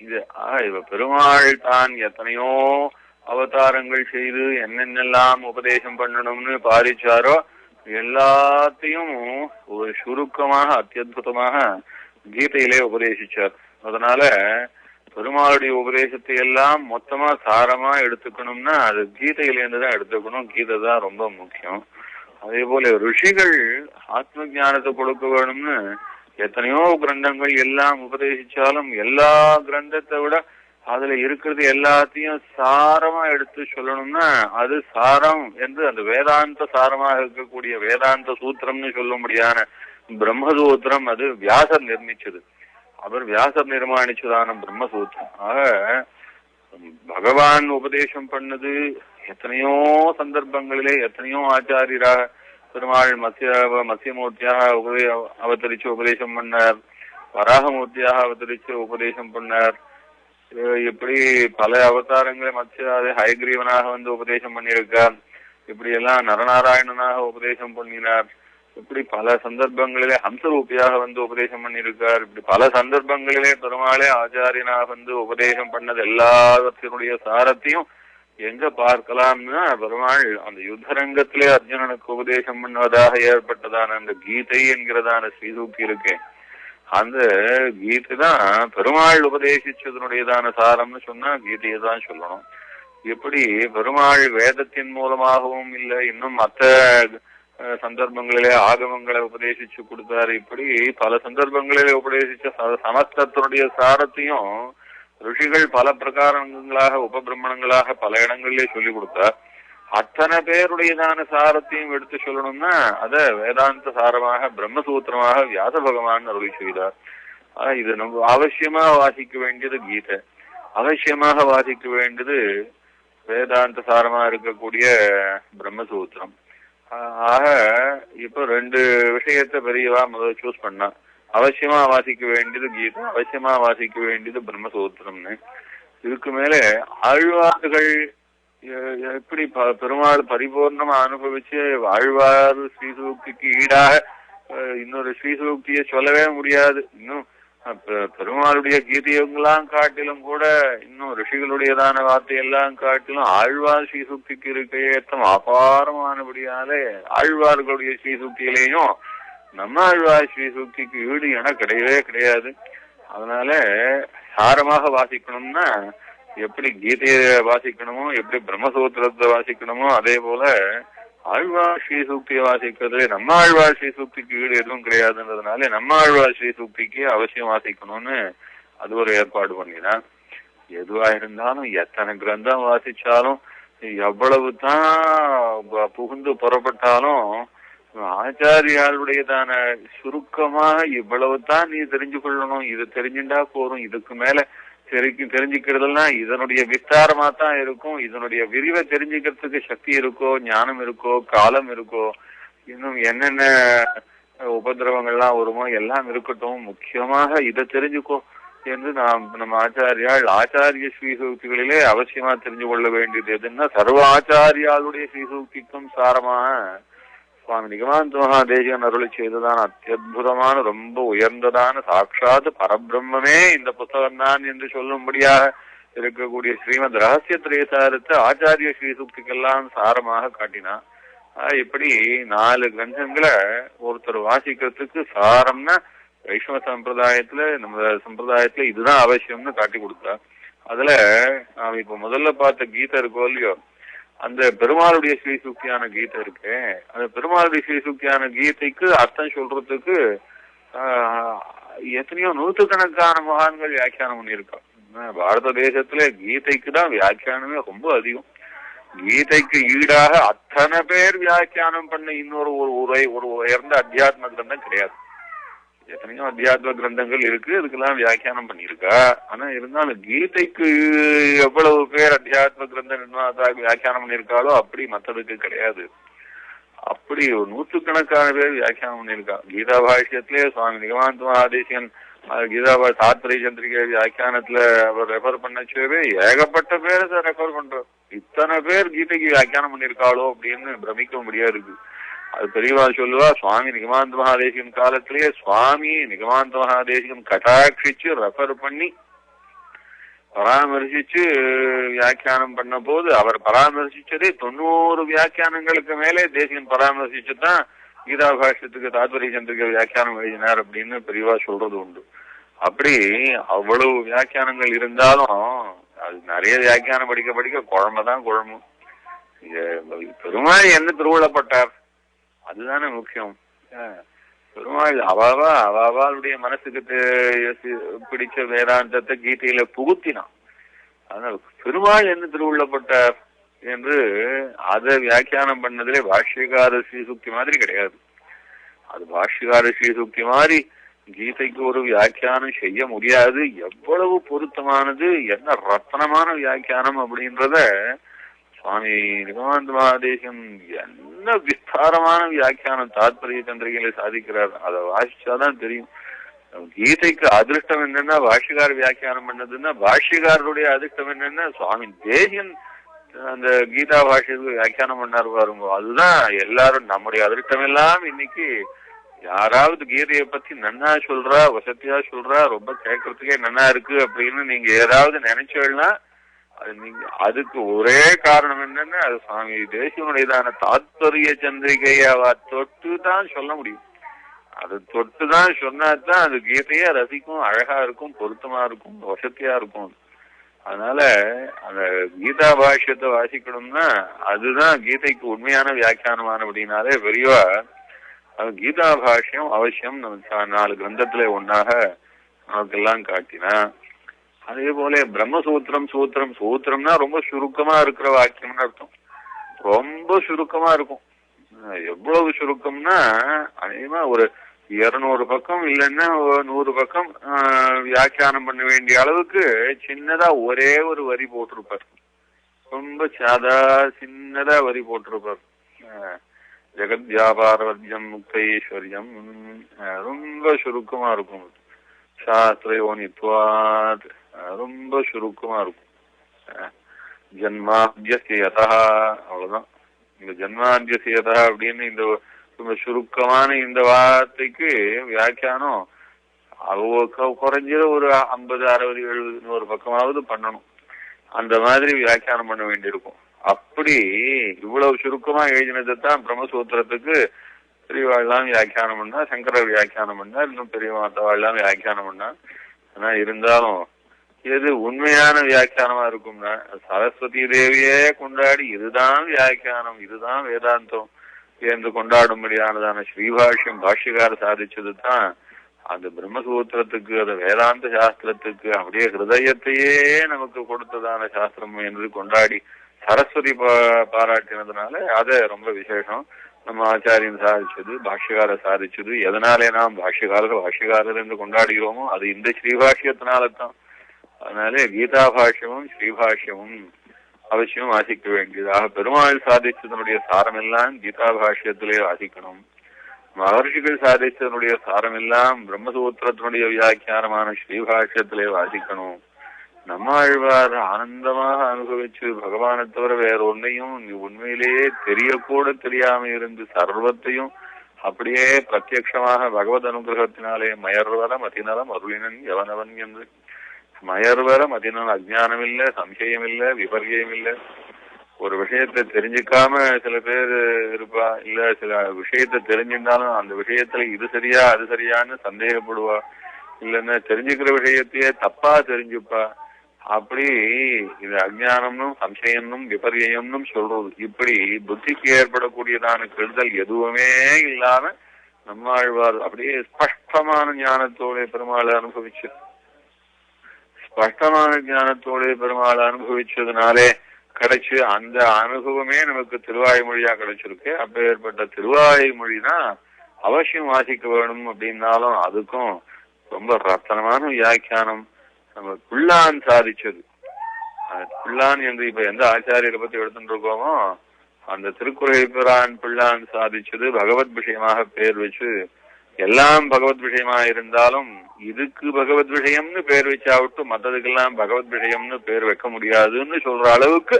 இது. இவ பெருமாள் தான் எத்தனையோ அவதாரங்கள் செய்து என்னென்னலாம் உபதேசம் பண்ணணும்னு பாரிச்சாரோ எல்லாத்தையும் ஒரு சுருக்கமாக அத்தியுதமாக கீதையிலே உபதேசிச்சார். அதனால பெருமாளுடைய உபதேசத்தை எல்லாம் மொத்தமா சாரமா எடுத்துக்கணும்னா அது கீதையிலேருந்துதான் எடுத்துக்கணும். கீதை தான் ரொம்ப முக்கியம். அதே போல ரிஷிகள் ஆத்ம ஞானத்தை கொடுக்க வேணும்னு எத்தனையோ கிரந்தங்கள் எல்லாம் உபதேசிச்சாலும் எல்லா கிரந்தத்தை விட அதுல இருக்கிறது எல்லாத்தையும் சாரமா எடுத்து சொல்லணும்னா அது சாரம் என்று அந்த வேதாந்த சாரமாக இருக்கக்கூடிய வேதாந்த சூத்திரம்னு சொல்லும்படியான பிரம்மசூத்திரம் அது வியாசர் நிர்மிச்சது. அவர் வியாசர் நிர்மாணிச்சதான பிரம்மசூத்திரம். ஆக பகவான் உபதேசம் பண்ணது எத்தனையோ சந்தர்ப்பங்களிலே எத்தனையோ ஆச்சாரியராக பெருமாள் மத்யமூர்த்தியாக அவதரிச்சு உபதேசம் பண்ணார், வராகமூர்த்தியாக அவதரிச்சு உபதேசம் பண்ணார். இப்படி பல அவதாரங்களை மத்ய ஹயக்ரீவனாக வந்து உபதேசம் பண்ணியிருக்கார். இப்படி எல்லாம் நரநாராயணனாக உபதேசம் பண்ணினார். இப்படி பல சந்தர்ப்பங்களிலே ஹம்சரூபியாக வந்து உபதேசம் பண்ணியிருக்கார். இப்படி பல சந்தர்ப்பங்களிலே பெருமாளே ஆச்சாரியனாக வந்து உபதேசம் பண்ணது எல்லாத்தினுடைய சாரத்தையும் எங்க பார்க்கலாம்னா பெருமாள் அந்த யுத்தரங்கத்திலே அர்ஜுனனுக்கு உபதேசம் பண்ணுவதாக ஏற்பட்டதான அந்த கீதை என்கிறதான ஸ்ரீசூக்தி இருக்கேன். அந்த கீதை தான் பெருமாள் உபதேசிச்சதனுடையதான சாரம்னு சொன்னா கீதையை தான் சொல்லணும். எப்படி பெருமாள் வேதத்தின் மூலமாகவும் இல்லை, இன்னும் மற்ற சந்தர்ப்பங்களிலே ஆகமங்களை உபதேசிச்சு கொடுத்தாரு. இப்படி பல சந்தர்ப்பங்களிலே உபதேசிச்ச சமஸ்தத்தினுடைய சாரத்தையும் ரிஷிகள் பல பிரகாரங்களாக உபபிரமணங்களாக பல இடங்களிலே சொல்லி கொடுத்தார். அத்தனை பேருடையதான சாரத்தையும் எடுத்து சொல்லணும்னா அத வேதாந்த சாரமாக பிரம்மசூத்திரமாக வியாச பகவான் அருளி செய்தார். இது நம்ம அவசியமா வாசிக்க வேண்டியது கீதை, அவசியமாக வாசிக்க வேண்டியது வேதாந்த சாரமா இருக்கக்கூடிய பிரம்மசூத்திரம். ஆக இப்ப ரெண்டு விஷயத்த பெரியவா முதல் சூஸ் பண்ணா. அவசியமா வாசிக்க வேண்டியது கீதை, அவசியமா வாசிக்க வேண்டியது பிரம்மசூத்திரம்னு. இதுக்கு மேல ஆழ்வார்கள் எப்படி பெருமாள் பரிபூர்ணமா அனுபவிச்சு ஆழ்வார் ஸ்ரீசூக்திக்கு ஈடாக இன்னொரு ஸ்ரீசூக்தியை சொல்லவே முடியாது. இன்னும் பெருமாளுடைய கீதையெல்லாம் காட்டிலும் கூட இன்னும் ரிஷிகளுடையதான வார்த்தையெல்லாம் காட்டிலும் ஆழ்வார் ஸ்ரீசூக்திக்கு இருக்க ஏற்றம் அபாரமானபடியாலே ஆழ்வார்களுடைய ஸ்ரீசூக்தியிலேயும் நம்ம ஆழ்வார் ஸ்ரீசூக்திக்கு ஈடு என கிடையவே கிடையாது. அதனால சாரமாக வாசிக்கணும்னா எப்படி கீதையை வாசிக்கணுமோ, எப்படி பிரம்மசூத்திரத்தை வாசிக்கணுமோ, அதே போல ஆழ்வார் ஸ்ரீசூக்தியை வாசிக்கிறது நம்ம ஆழ்வார் ஸ்ரீசூக்திக்கு ஈடு எதுவும் கிடையாதுன்றதுனால நம்ம ஆழ்வார் ஸ்ரீசூக்திக்கு அவசியம் வாசிக்கணும்னு அது ஒரு ஏற்பாடு பண்ணினான். எதுவா இருந்தாலும் எத்தனை கிரந்தம் வாசிச்சாலும் எவ்வளவு தான் புகுந்து புறப்பட்டாலும் ஆச்சாரியாளுடையதான சுருக்கமாக இவ்வளவு தான் நீ தெரிஞ்சு கொள்ளணும், இது தெரிஞ்சுட்டா போதும், இதுக்கு மேல தெரிஞ்சுக்கிறதுலாம் இதனுடைய விஸ்தாரமா தான் இருக்கும். இதனுடைய விரிவை தெரிஞ்சுக்கிறதுக்கு சக்தி இருக்கோ, ஞானம் இருக்கோ, காலம் இருக்கோ, இன்னும் என்னென்ன உபதிரவங்கள்லாம் வருமோ எல்லாம் இருக்கட்டும், முக்கியமாக இதை தெரிஞ்சுக்கோ என்று நம்ம ஆச்சாரிய ஸ்ரீசூக்திகளிலே அவசியமா தெரிஞ்சு கொள்ள வேண்டியது எதுன்னா சர்வ ஆச்சாரியாளுடைய ஸ்ரீசூக்திக்கும் சாரமாக சுவாமி நிகமாந்த மகாதேசிகன் அருளி செய்ததான அத்தியுதமான ரொம்ப உயர்ந்ததான சாட்சாத் பரபிரம்மே இந்த புத்தகம் தான் என்று சொல்லும்படியாக இருக்கக்கூடிய ஸ்ரீமத் ரகசிய திரேசாரத்தை ஆச்சாரிய ஸ்ரீசூக்திக்கெல்லாம் சாரமாக காட்டினான். இப்படி 4 கிரந்தங்களை ஒருத்தர் வாசிக்கிறதுக்கு சாரம்னா வைஷ்ணவ சம்பிரதாயத்துல நம்ம சம்பிரதாயத்துல இதுதான் அவசியம்னு காட்டி கொடுத்தா. அதுல நாம இப்ப முதல்ல பார்த்த கீதை இருக்கோ இல்லையோ, அந்த பெருமாளுடைய ஸ்ரீசூக்தியான கீதை இருக்கு. அந்த பெருமாளுடைய ஸ்ரீசூக்தியான கீதைக்கு அர்த்தம் சொல்றதுக்கு எத்தனையோ நூற்றுக்கணக்கான மகான்கள் வியாக்கியானம் பண்ணியிருக்காங்க. பாரத தேசத்துல கீதைக்கு தான் வியாக்கியானமே ரொம்ப அதிகம். கீதைக்கு ஈடாக அத்தனை பேர் வியாக்கியானம் பண்ண இன்னொரு ஒரு உயர்ந்த அத்தியாத்ம கிரந்தம் கிடையாது. எத்தனையோ அத்தியாத்ம கிரந்தங்கள் இருக்கு, இதுக்கெல்லாம் வியாக்கியானம் பண்ணியிருக்கா. ஆனா இருந்தாலும் கீதைக்கு எவ்வளவு பேர் அத்தியாத்ம கிரந்த நிர்மாதாக வியாக்கியானம் பண்ணியிருக்காளோ அப்படி மற்றதுக்கு கிடையாது. அப்படி ஒரு நூற்றுக்கணக்கான பேர் வியாக்கியானம் பண்ணியிருக்கா. கீதா பாஷ்யத்திலே சுவாமி நிகமாந்த மகாதேசிகன் கீதா தாத்பரிய சந்திரிகை வியாக்கியானத்துல அவர் ரெஃபர் பண்ணச்சவே ஏகப்பட்ட பேர் அதை ரெஃபர் பண்றோம். இத்தனை பேர் கீதைக்கு வியாக்கியானம் பண்ணியிருக்காளோ அப்படின்னு பிரமிக்க முடியாது இருக்கு. அது பெரியவா சொல்லுவா, சுவாமி நிகமாந்த மகாதேசிகன் காலத்திலேயே சுவாமி நிகமாந்த மகாதேசிகன் கட்டாட்சிச்சு ரெஃபர் பண்ணி பராமரிசிச்சு வியாக்கியானம் பண்ண போது அவர் பராமரிசிச்சதே 90 வியாக்கியானங்களுக்கு மேலே தேசிகன் பராமரிசிச்சுதான் கீதா பாஷ்யத்துக்கு தாத்பரிய சந்திரிகை வியாக்கியானம் எழுதினார் அப்படின்னு பெரியவா சொல்றது உண்டு. அப்படி அவ்வளவு வியாக்கியானங்கள் இருந்தாலும் அது நிறைய வியாக்கியானம் படிக்க படிக்க குழம்புதான் குழம்பும். பெருமாள் என்ன திருவிழப்பட்டார் அதுதானே முக்கியம். பெருமாள் அவாவாளுடைய மனசுக்கு பிடிச்ச வேதாந்தத்தை கீதையில புகுத்தினான். அதனால பெருமாள் என்ன திருவுள்ளப்பட்டார் என்று அதை வியாக்கியானம் பண்ணதிலே பாஷ்யகார ஸ்ரீசுக்தி மாதிரி கிடையாது. அது பாஷ்யகார ஸ்ரீசுக்தி மாதிரி கீதைக்கு ஒரு வியாக்கியானம் செய்ய முடியாது. எவ்வளவு பொருத்தமானது, என்ன ரத்னமான வியாக்கியானம் அப்படின்றத சுவாமி நிகமானந்த மகாதேசன் என்ன விஸ்தாரமான வியாக்கியானம் தாத்பரிய சந்திரிகையில சாதிக்கிறார். அதை வாசிச்சாதான் தெரியும். கீதைக்கு அதிருஷ்டம் என்னன்னா பாஷ்யகார வியாக்கியானம் பண்ணதுன்னா, பாஷ்யகாரருடைய அதிர்ஷ்டம் என்னன்னா சுவாமி தேசியன் அந்த கீதா பாஷ்யத்துக்கு வியாக்கியானம் பண்ணாரு பாருங்க. அதுதான் எல்லாரும் நம்முடைய அதிருஷ்டம் எல்லாம் இன்னைக்கு யாராவது கீதையை பத்தி நன்னா சொல்றா, வசதியா சொல்றா, ரொம்ப கேட்கறதுக்கே நன்னா இருக்கு அப்படின்னு நீங்க ஏதாவது நினைச்சோம்னா அது நீங்க அதுக்கு ஒரே காரணம் என்னன்னா அது சுவாமி தேசியனுடையதான தாத்பரிய சந்திரிகையை தொட்டு தான் சொல்ல முடியும். அது தொட்டுதான் சொன்னாதான் அது கீதையா ரசிக்கும், அழகா இருக்கும், பொருத்தமா இருக்கும், வசதியா இருக்கும். அதனால அந்த கீதா பாஷ்யத்தை வாசிக்கணும்னா அதுதான் கீதைக்கு உண்மையான வியாக்கியானமான அப்படின்னாலே பெரியவா அது கீதா பாஷ்யம் அவசியம் நம்ம 4 கிரந்தத்துல ஒன்னாக நமக்கெல்லாம் காட்டினா. அதே போல பிரம்மசூத்திரம் சூத்திரம்னா ரொம்ப சுருக்கமா இருக்கிற வாக்கியம்னு அர்த்தம். ரொம்ப சுருக்கமா இருக்கும். எவ்வளவு சுருக்கம்னா அதிகமா ஒரு 200 பக்கம் இல்லைன்னா 100 பக்கம் வியாக்கியானம் பண்ண வேண்டிய அளவுக்கு சின்னதா ஒரே ஒரு வரி போட்டிருப்பார். ரொம்ப சின்னதா வரி போட்டிருப்பார். ஜெகத் வியாபாரவர்ஜம் முக்தீஸ்வரியம் ரொம்ப சுருக்கமா இருக்கும். சாஸ்திரயோனித்வாத் ரொம்ப சுருக்கமா இருக்கும். ஜன்மாத்யசேதா அவ்வளவுதான். இந்த ஜன்மாத்யசேதா அப்படின்னு இந்த ரொம்ப சுருக்கமான இந்த வார்த்தைக்கு வியாக்கியானம் குறைஞ்சது ஒரு 50, 60, 70, 100 பக்கமாவது பண்ணணும். அந்த மாதிரி வியாக்கியானம் பண்ண வேண்டியிருக்கும். அப்படி இவ்வளவு சுருக்கமா எழுதினதைத்தான் பிரம்மசூத்திரத்துக்கு பெரியவாள்லாம் வியாக்கியானம் பண்ணா, சங்கரர் வியாக்கியானம் பண்ணா, இன்னும் பெரிய மாத்தவாள்லாம் வியாக்கியானம் பண்ணா. ஆனா இருந்தாலும் எது உண்மையான வியாக்கியானமா இருக்கும்னா சரஸ்வதி தேவியே கொண்டாடி இதுதான் வியாக்கியானம், இதுதான் வேதாந்தம் என்று கொண்டாடும்படியானதான ஸ்ரீபாஷ்யம் பாஷ்யகார சாதிச்சது தான் அந்த பிரம்மசூத்திரத்துக்கு, அந்த வேதாந்த சாஸ்திரத்துக்கு அப்படியே ஹிருதயத்தையே நமக்கு கொடுத்ததான சாஸ்திரம் என்று கொண்டாடி சரஸ்வதி பாராட்டினதுனால அதை ரொம்ப விசேஷம். நம்ம ஆச்சாரியன் சாதிச்சது, பாஷ்யகார சாதிச்சது. எதனாலே நாம் பாஷ்யகாரர் என்று கொண்டாடுகிறோமோ அது இந்த ஸ்ரீபாஷ்யத்தினால்தான். அதனாலே கீதா பாஷ்யமும் ஸ்ரீபாஷ்யமும் அவசியம் வாசிக்க வேண்டியதாக. பெருமாள் சாதிச்சதனுடைய சாரம் எல்லாம் கீதா பாஷ்யத்திலே வாசிக்கணும். மகர்ஷிகள் சாதிச்சதனுடைய சாரம் எல்லாம் பிரம்மசூத்திரத்தினுடைய வியாக்கியானமான ஸ்ரீபாஷ்யத்திலே வாசிக்கணும். நம்மாழ்வார் ஆனந்தமாக அனுபவிச்சு பகவானை தவிர வேற ஒன்னையும் உண்மையிலேயே தெரியக்கூட தெரியாம இருந்து சர்வத்தையும் அப்படியே பிரத்யட்சமாக பகவத் அனுகிரகத்தினாலே மயர்வர மதிநலம் அருளினன் எவனவன் என்று. மயர்வர மதினன் அஜ்ஞானம் இல்லை, சம்சயம் இல்லை, விபர்யம் இல்லை. ஒரு விஷயத்தை தெரிஞ்சுக்காம சில பேர் இருப்பா, இல்ல சில விஷயத்தை தெரிஞ்சிருந்தாலும் அந்த விஷயத்துல இது சரியா அது சரியான்னு சந்தேகப்படுவா, இல்லைன்னா தெரிஞ்சுக்கிற விஷயத்தையே தப்பா தெரிஞ்சுப்பா. அப்படி இது அஜ்ஞானம்னும் சம்சயம்னும் விபர்யம்னும் சொல்றது. இப்படி புத்திக்கு ஏற்படக்கூடியதான கெடுதல் எதுவுமே இல்லாம நம்மாழ்வார் அப்படியே ஸ்பஷ்டமான ஞானத்தோட பெருமாளை அனுபவிச்சு, ஸ்பஷ்டமான ஞானத்தோட பெருமாளை அனுபவிச்சதுனாலே கிடைச்சு அந்த அனுபவமே நமக்கு திருவாய்மொழியா கிடைச்சிருக்கு. அப்ப ஏற்பட்ட திருவாய்மொழிதான் அவசியம் வாசிக்க வேணும் அப்படின்னாலும் அதுக்கும் ரொம்ப ரத்தனமான வியாக்கியானம் நம்ம பிள்ளான் சாதிச்சது. பிள்ளான் என்று இப்ப எந்த ஆச்சாரியரை பத்தி எடுத்துட்டு இருக்கோமோ அந்த திருக்குறள் பிள்ளான் சாதிச்சது பகவத் விஷயமாக பேர் வச்சு, எல்லாம் பகவத் விஷயமா இருந்தாலும் இதுக்கு பகவத் விஷயம்னு பேர் வச்சாவிட்டு மற்றதுக்கெல்லாம் பகவத் விஷயம்னு பேர் வைக்க முடியாதுன்னு சொல்ற அளவுக்கு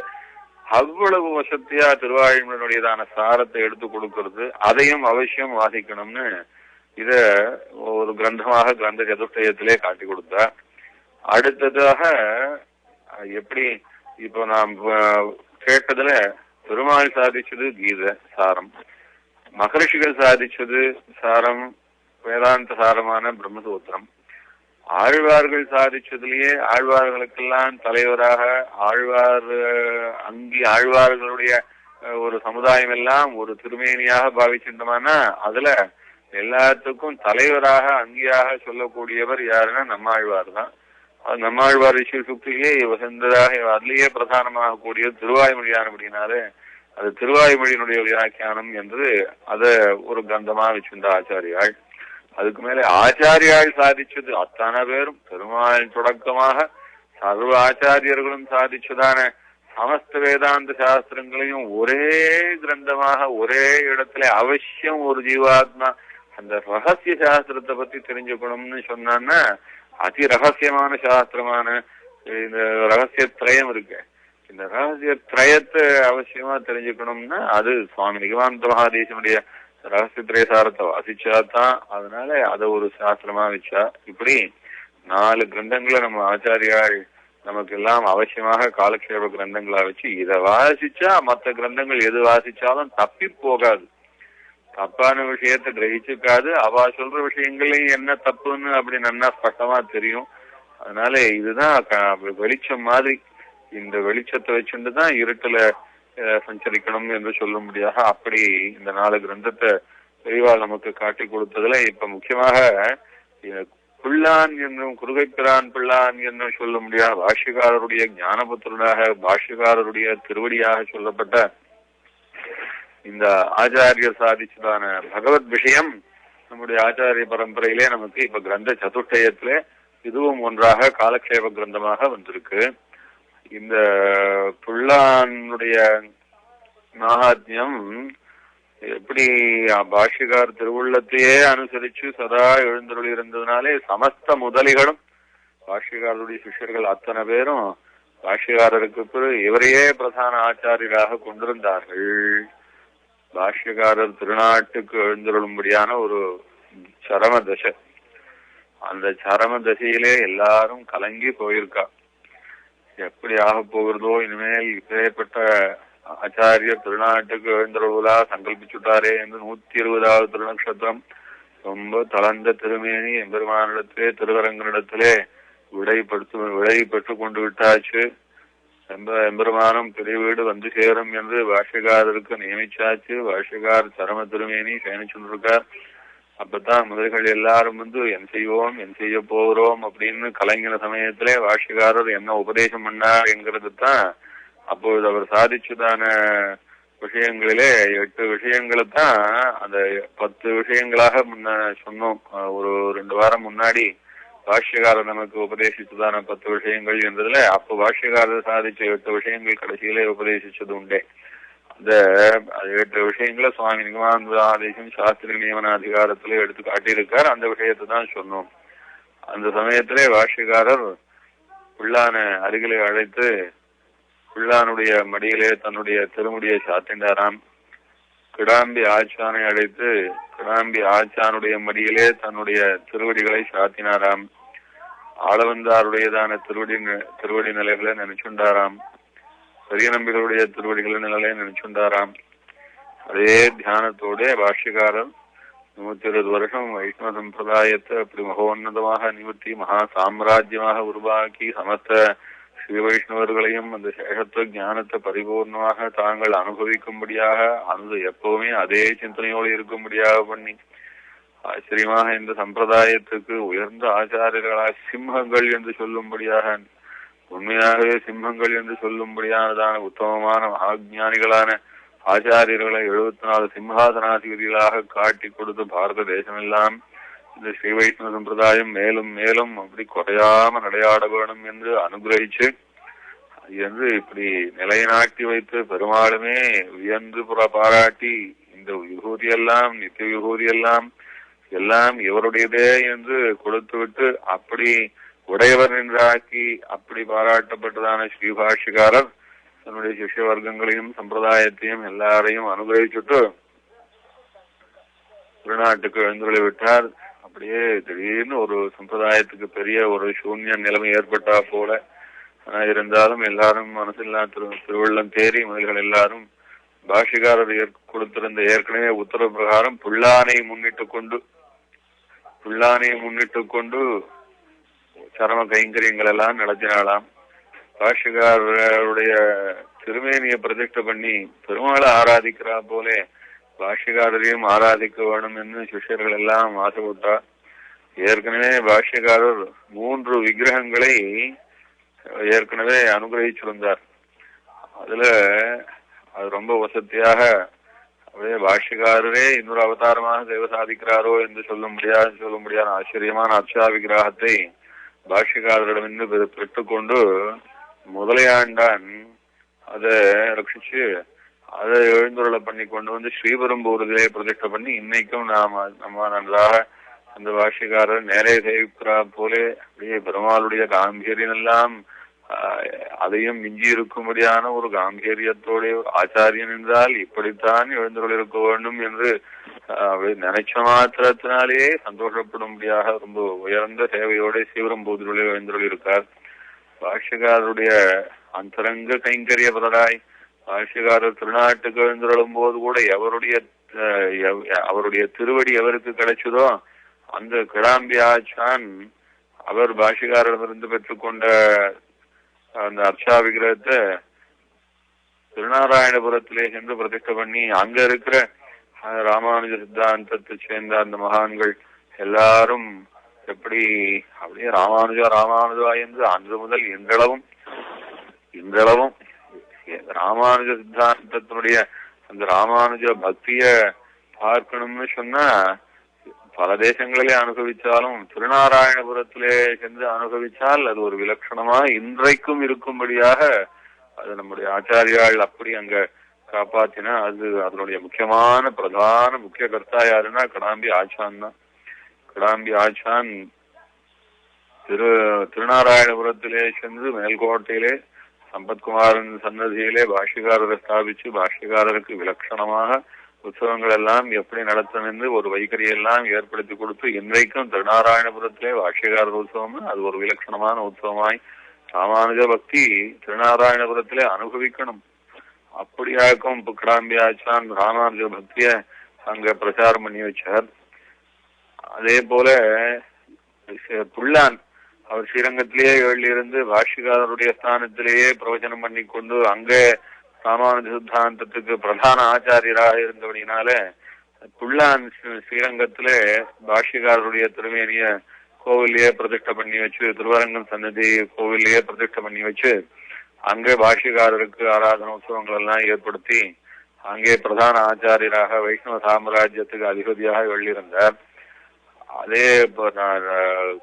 அவ்வளவு வசதியா திருவாழ்மொழியுடையதான சாரத்தை எடுத்து கொடுக்கறது. அதையும் அவசியம் வாசிக்கணும்னு இத ஒரு கிரந்தமாக கிரந்த சதுஷ்டயத்திலே காட்டி கொடுத்தா. அடுத்ததாக எப்படி இப்போ நாம் கேட்டதுல பெருமாள் சாதிச்சது கீத சாரம், மகர்ஷிகள் சாதிச்சது சாரம் வேதாந்த சாரமான பிரம்மசூத்திரம், ஆழ்வார்கள் சாதிச்சதுலயே ஆழ்வார்களுக்கெல்லாம் தலைவராக ஆழ்வார்களுடைய ஒரு சமுதாயம் எல்லாம் ஒரு திருமேனியாக பாவிச்சிருந்தோம்னா அதுல எல்லாத்துக்கும் தலைவராக அங்கியாக சொல்லக்கூடியவர் யாருன்னா நம்மாழ்வார் தான். நம்மாழ்வார் ரிஷி சுக்தியே வசந்ததாக அதுலயே பிரதானமாக கூடிய திருவாய்மொழியானபடினாலே அது திருவாய்மொழியினுடைய வியாக்கியானம் என்று அத ஒரு கிரந்தமா வச்சிருந்த ஆச்சாரியாள். அதுக்கு மேல ஆச்சாரியாள் சாதிச்சது அத்தனை பேரும் பெருமாள் தொடக்கமாக சர்வ ஆச்சாரியர்களும் சாதிச்சதான சமஸ்த வேதாந்த சாஸ்திரங்களையும் ஒரே கிரந்தமாக ஒரே இடத்துல அவசியம் ஒரு ஜீவாத்மா அந்த ரகசிய சாஸ்திரத்தை பத்தி தெரிஞ்சுக்கணும்னு சொன்னான்னா அதி ரகசியமான சாஸ்திரமான இந்த ரகசிய திரயம் இருக்கு. இந்த ரகசிய திரயத்தை அவசியமா தெரிஞ்சுக்கணும்னா அது சுவாமி நிகமானந்த மகாதேசனுடைய ரகசிய திரயசாரத்தை வாசிச்சாதான். அதனால அதை ஒரு சாஸ்திரமா வச்சா. இப்படி 4 கிரந்தங்களை நம்ம ஆச்சாரியாள் நமக்கு எல்லாம் அவசியமாக காலக்ஷேப கிரந்தங்களா வச்சு இதை வாசிச்சா மற்ற கிரந்தங்கள் எது வாசிச்சாலும் தப்பி போகாது, தப்பான விஷயத்தை கிரகிச்சுக்காது. அவ சொல்ற விஷயங்களையும் என்ன தப்புன்னு அப்படி நல்லா ஸ்பஷ்டமா தெரியும். அதனால இதுதான் வெளிச்சம் மாதிரி. இந்த வெளிச்சத்தை வச்சுட்டுதான் இருட்டுல சஞ்சரிக்கணும் என்று சொல்ல முடியாது. அப்படி இந்த 4 கிரந்தத்தை பெரியவாள் நமக்கு காட்டி கொடுத்ததுல இப்ப முக்கியமாக பிள்ளான் என்னும் குருகைப்பிரான் பிள்ளான் என்னும் சொல்ல முடியாத பாஷ்யக்காரருடைய ஞானபுத்திரனாக பாஷ்யக்காரருடைய திருவடியாக சொல்லப்பட்ட இந்த ஆச்சாரியர் சாதிச்சதான பகவத் விஷயம் நம்முடைய ஆச்சாரிய பரம்பரையிலே நமக்கு இப்ப கிரந்த சதுஷ்டயத்திலே இதுவும் ஒன்றாக காலக்ஷேப கிரந்தமாக வந்திருக்கு. இந்த பிள்ளானுடைய மகாத்மியம் எப்படி பாஷ்யக்கார் திருவுள்ளத்தையே அனுசரிச்சு சதா எழுந்தருள் இருந்ததுனாலே சமஸ்த முதலிகளும் பாஷ்யக்காரருடைய சிஷ்யர்கள் அத்தனை பேரும் பாஷ்யக்காரருக்கு பிறகு இவரையே பிரதான ஆச்சாரியராக கொண்டிருந்தார்கள். பாஷ்யக்காரர் திருநாட்டுக்கு எழுந்தருளும்படியான ஒரு சரம தசை. அந்த சரம தசையிலே எல்லாரும் கலங்கி போயிருக்கா. எப்படி ஆக போகிறதோ இனிமேல் இப்பேற்பட்ட ஆச்சாரியர் திருநாட்டுக்கு எழுந்தருளா சங்கல்பிச்சுட்டாரே என்று 120வது திருநக்ஷத்திரம் ரொம்ப தளர்ந்த திருமேனி எம்பெருமானிடத்திலே திருவரங்கனிடத்திலே விடை பெற்றுக் கொண்டு விட்டாச்சு. எம்பெருமானம் பெரிய வீடு வந்து சேரும் என்று பாஷ்யக்காரருக்கு நியமிச்சாச்சு. பாஷ்யக்கார் சரம திருமேனி பயணிச்சுருக்கார். அப்பதான் முதல்கள் எல்லாரும் வந்து என் செய்ய போகிறோம் அப்படின்னு கலங்கின சமயத்திலே பாஷ்யக்காரர் என்ன உபதேசம் பண்ணார் என்கிறது தான் அப்பொழுது அவர் சாதிச்சுதான விஷயங்களிலே 8 விஷயங்களை தான் அந்த 10 விஷயங்களாக முன்ன சொன்னோம். ஒரு 2 வாரம் முன்னாடி பாஷ்யக்காரர் நமக்கு உபதேசிச்சுதான 10 விஷயங்கள் என்றதுல அப்போ பாஷ்யக்காரர் சாதிச்ச 8 விஷயங்கள் கடைசியிலே உபதேசிச்சது உண்டே. அந்த 8 விஷயங்களை சுவாமி நிகமானந்த ஆதேசம் சாஸ்திர நியமன அதிகாரத்திலே எடுத்து காட்டியிருக்கார். அந்த விஷயத்தை தான் சொன்னோம். அந்த சமயத்திலே பாஷ்யக்காரர் பிள்ளான அருகிலே அழைத்து பிள்ளானுடைய மடியிலே தன்னுடைய திருமுடியை சாத்திண்டாராம். கிடாம்பி ஆச்சானை அழைத்து கிடாம்பி ஆச்சானுடைய மடியிலே தன்னுடைய திருவடிகளை சாத்தினாராம். ஆளவந்தாருடையதான திருவடி நிலைகளை நினைச்சுண்டாராம். பெரிய நம்பிகளுடைய திருவடிகளின் நிலையை நினைச்சுண்டாராம். அதே தியானத்தோட பாஷ்யக்காரர் 120 வருஷம் வைஷ்ணவ சம்பிரதாயத்தை அப்படி மகோன்னதமாக நிவர்த்தி மகா சாம்ராஜ்யமாக உருவாக்கி சமஸ்த ஸ்ரீ வைஷ்ணவர்களையும் அந்த சேஷத்துவ ஞானத்தை பரிபூர்ணமாக தாங்கள் அனுபவிக்கும்படியாக எப்பவுமே அதே சிந்தனையோடு இருக்கும்படியாக பண்ணி ஆச்சரியமாக இந்த சம்பிரதாயத்துக்கு உயர்ந்த ஆச்சாரியர்களாக சிம்மங்கள் என்று சொல்லும்படியாக உண்மையாகவே சிம்மங்கள் என்று சொல்லும்படியானதான உத்தமமான மகாஜானிகளான ஆச்சாரியர்களை 74 சிம்ஹாசனாதிபதிகளாக காட்டி கொடுத்து பாரத தேசமெல்லாம் இந்த ஸ்ரீ வைஷ்ணவ சம்பிரதாயம் மேலும் மேலும் அப்படி குறையாம நடையாட வேணும் என்று அனுகிரகிச்சு என்று இப்படி நிலைநாட்டி வைத்து பெருமாளுமே வியந்து பாராட்டி இந்த விபூதியெல்லாம் நித்திய விபூதியெல்லாம் எல்லாம் இவருடையதே என்று கொடுத்து விட்டு அப்படி உடையவர் என்றாக்கி அப்படி பாராட்டப்பட்டதான ஸ்ரீபாஷ்யக்காரர் தன்னுடைய சிஷ்ய வர்க்கங்களையும் சம்பிரதாயத்தையும் எல்லாரையும் அனுகிரகிச்சுட்டு திருநாட்டுக்கு எழுந்துள்ளி விட்டார். அப்படியே திடீர்னு ஒரு சம்பிரதாயத்துக்கு பெரிய ஒரு சூன்ய நிலைமை ஏற்பட்டா போல. ஆனா இருந்தாலும் எல்லாரும் மனசெல்லாம் திருவள்ளம் தேறி முதல்கள் எல்லாரும் பாஷ்யக்காரர் கொடுத்திருந்த ஏற்கனவே உத்தரவு பிரகாரம் பிள்ளானை முன்னிட்டு கொண்டு சரம கைங்கரியங்கள் எல்லாம் நடத்தினாலாம். பாஷ்யக்காரருடைய திருமேனியை பிரதிஷ்டை பண்ணி பெருமாளை ஆராதிக்கிறா போலே பாஷ்யக்காரரையும் ஆராதிக்க வேணும் என்று சிஷ்யர்கள் எல்லாம் ஆசைப்பட்டார். ஏற்கனவே பாஷ்யக்காரர் 3 விக்கிரகங்களை ஏற்கனவே அனுகிரகிச்சிருந்தார். அதுல அது ரொம்ப வசதியாக அப்படியே பாஷ்யக்காரரே இன்னொரு அவதாரமாக தேவ சாதிக்கிறாரோ என்று சொல்ல முடியாத ஆச்சரியமான அர்ச்சா விக்கிரகத்தை பாஷ்யக்காரரிடமிருந்து பெற்றுக்கொண்டு முதலையாண்டான் அதை ரட்சிச்சு அதை எழுந்துருளை பண்ணி கொண்டு வந்து ஸ்ரீபெரும்பூரிலே பிரதிஷ்டை பண்ணி இன்னைக்கும் நம்ம நன்றாக அந்த பாஷ்யக்காரர் நேரே சேவிக்கிறா போலே அப்படியே பெருமாளுடைய காம்பீரியம் எல்லாம் அதையும் மிஞ்சி இருக்கும்படியான ஒரு காம்பீரியத்தோடைய ஆச்சாரியன் என்றால் இப்படித்தான் எழுந்துருள் இருக்க வேண்டும் என்று நினைச்ச மாத்திரத்தினாலேயே சந்தோஷப்படும்படியாக ரொம்ப உயர்ந்த சேவையோட ஸ்ரீபெரும்பூரிலே எழுந்துருள் இருக்கார். பாஷ்யக்காரருடைய அந்தரங்க கைங்கரியபரராய் பாஷ்யக்காரர் திருநாட்டுக்கு எழுந்துருளும் போது கூட அவருடைய திருவடி எவருக்கு கிடைச்சதோ அந்த கிடாம்பி ஆச்சான் அவர் பாஷ்யக்காரரிடமிருந்து பெற்றுக்கொண்ட அந்த அர்ச்சா விக்கிரகத்தை திருநாராயணபுரத்திலே சென்று பிரதிஷ்டை பண்ணி அங்க இருக்கிற ராமானுஜ சித்தாந்தத்தை சேர்ந்த அந்த மகான்கள் எல்லாரும் எப்படி அப்படியே ராமானுஜா என்று அன்று முதல் இன்றளவும் ராமானுஜ சித்தாந்தத்தினுடைய அந்த ராமானுஜ பக்திய பார்க்கணும்னு சொன்னா பல தேசங்களிலே அனுபவிச்சாலும் திருநாராயணபுரத்திலே சென்று அனுபவிச்சால் அது ஒரு விலட்சணமா இன்றைக்கும் இருக்கும்படியாக அது நம்முடைய ஆச்சாரியால் அப்படி அங்க காப்பாத்தினா அது அதனுடைய பிரதான முக்கிய கர்த்தா யாருன்னா கடாம்பி ஆச்சான் தான். கடாம்பி ஆச்சான் திருநாராயணபுரத்திலே சென்று மேல்கோட்டையிலே சம்பத்குமாரன் சன்னதியிலே பாஷ்யக்காரரை ஸ்தாபிச்சு பாஷ்யக்காரருக்கு விலட்சணமாக உற்சவங்கள் எல்லாம் எப்படி நடத்தும் என்று ஒரு வைகரியெல்லாம் ஏற்படுத்தி கொடுத்து இன்றைக்கும் திருநாராயணபுரத்திலே பாஷ்யக்காரர் உற்சவம் அது ஒரு விலட்சணமான உற்சவமாய் ராமானுஜ பக்தி திருநாராயணபுரத்திலே அனுபவிக்கணும். அப்படியாக்கும் கடாம்பி ஆச்சான் ராமானுஜ பக்திய அங்க பிரச்சாரம் பண்ணி வச்சார். அதே போல புல்லான் அவர் ஸ்ரீரங்கத்திலேயே எழுதியிருந்து பாஷ்யக்காரருடைய ஸ்தானத்திலேயே பிரவச்சனம் பண்ணி கொண்டு அங்கே ராமானுஜ சித்தாந்தத்துக்கு பிரதான ஆச்சாரியராக இருந்தபடினால புல்லான் ஸ்ரீரங்கத்திலே பாஷ்யக்காரருடைய திருமேனிய கோவிலையே பிரதிஷ்டை பண்ணி வச்சு திருவரங்கம் சன்னதி கோவிலையே பிரதிஷ்டை பண்ணி வச்சு அங்கே பாஷ்யக்காரருக்கு ஆராதன உற்சவங்கள் எல்லாம் ஏற்படுத்தி அங்கே பிரதான ஆச்சாரியராக வைஷ்ணவ சாம்ராஜ்யத்துக்கு அதிபதியாக எழுதியிருந்தார். அதே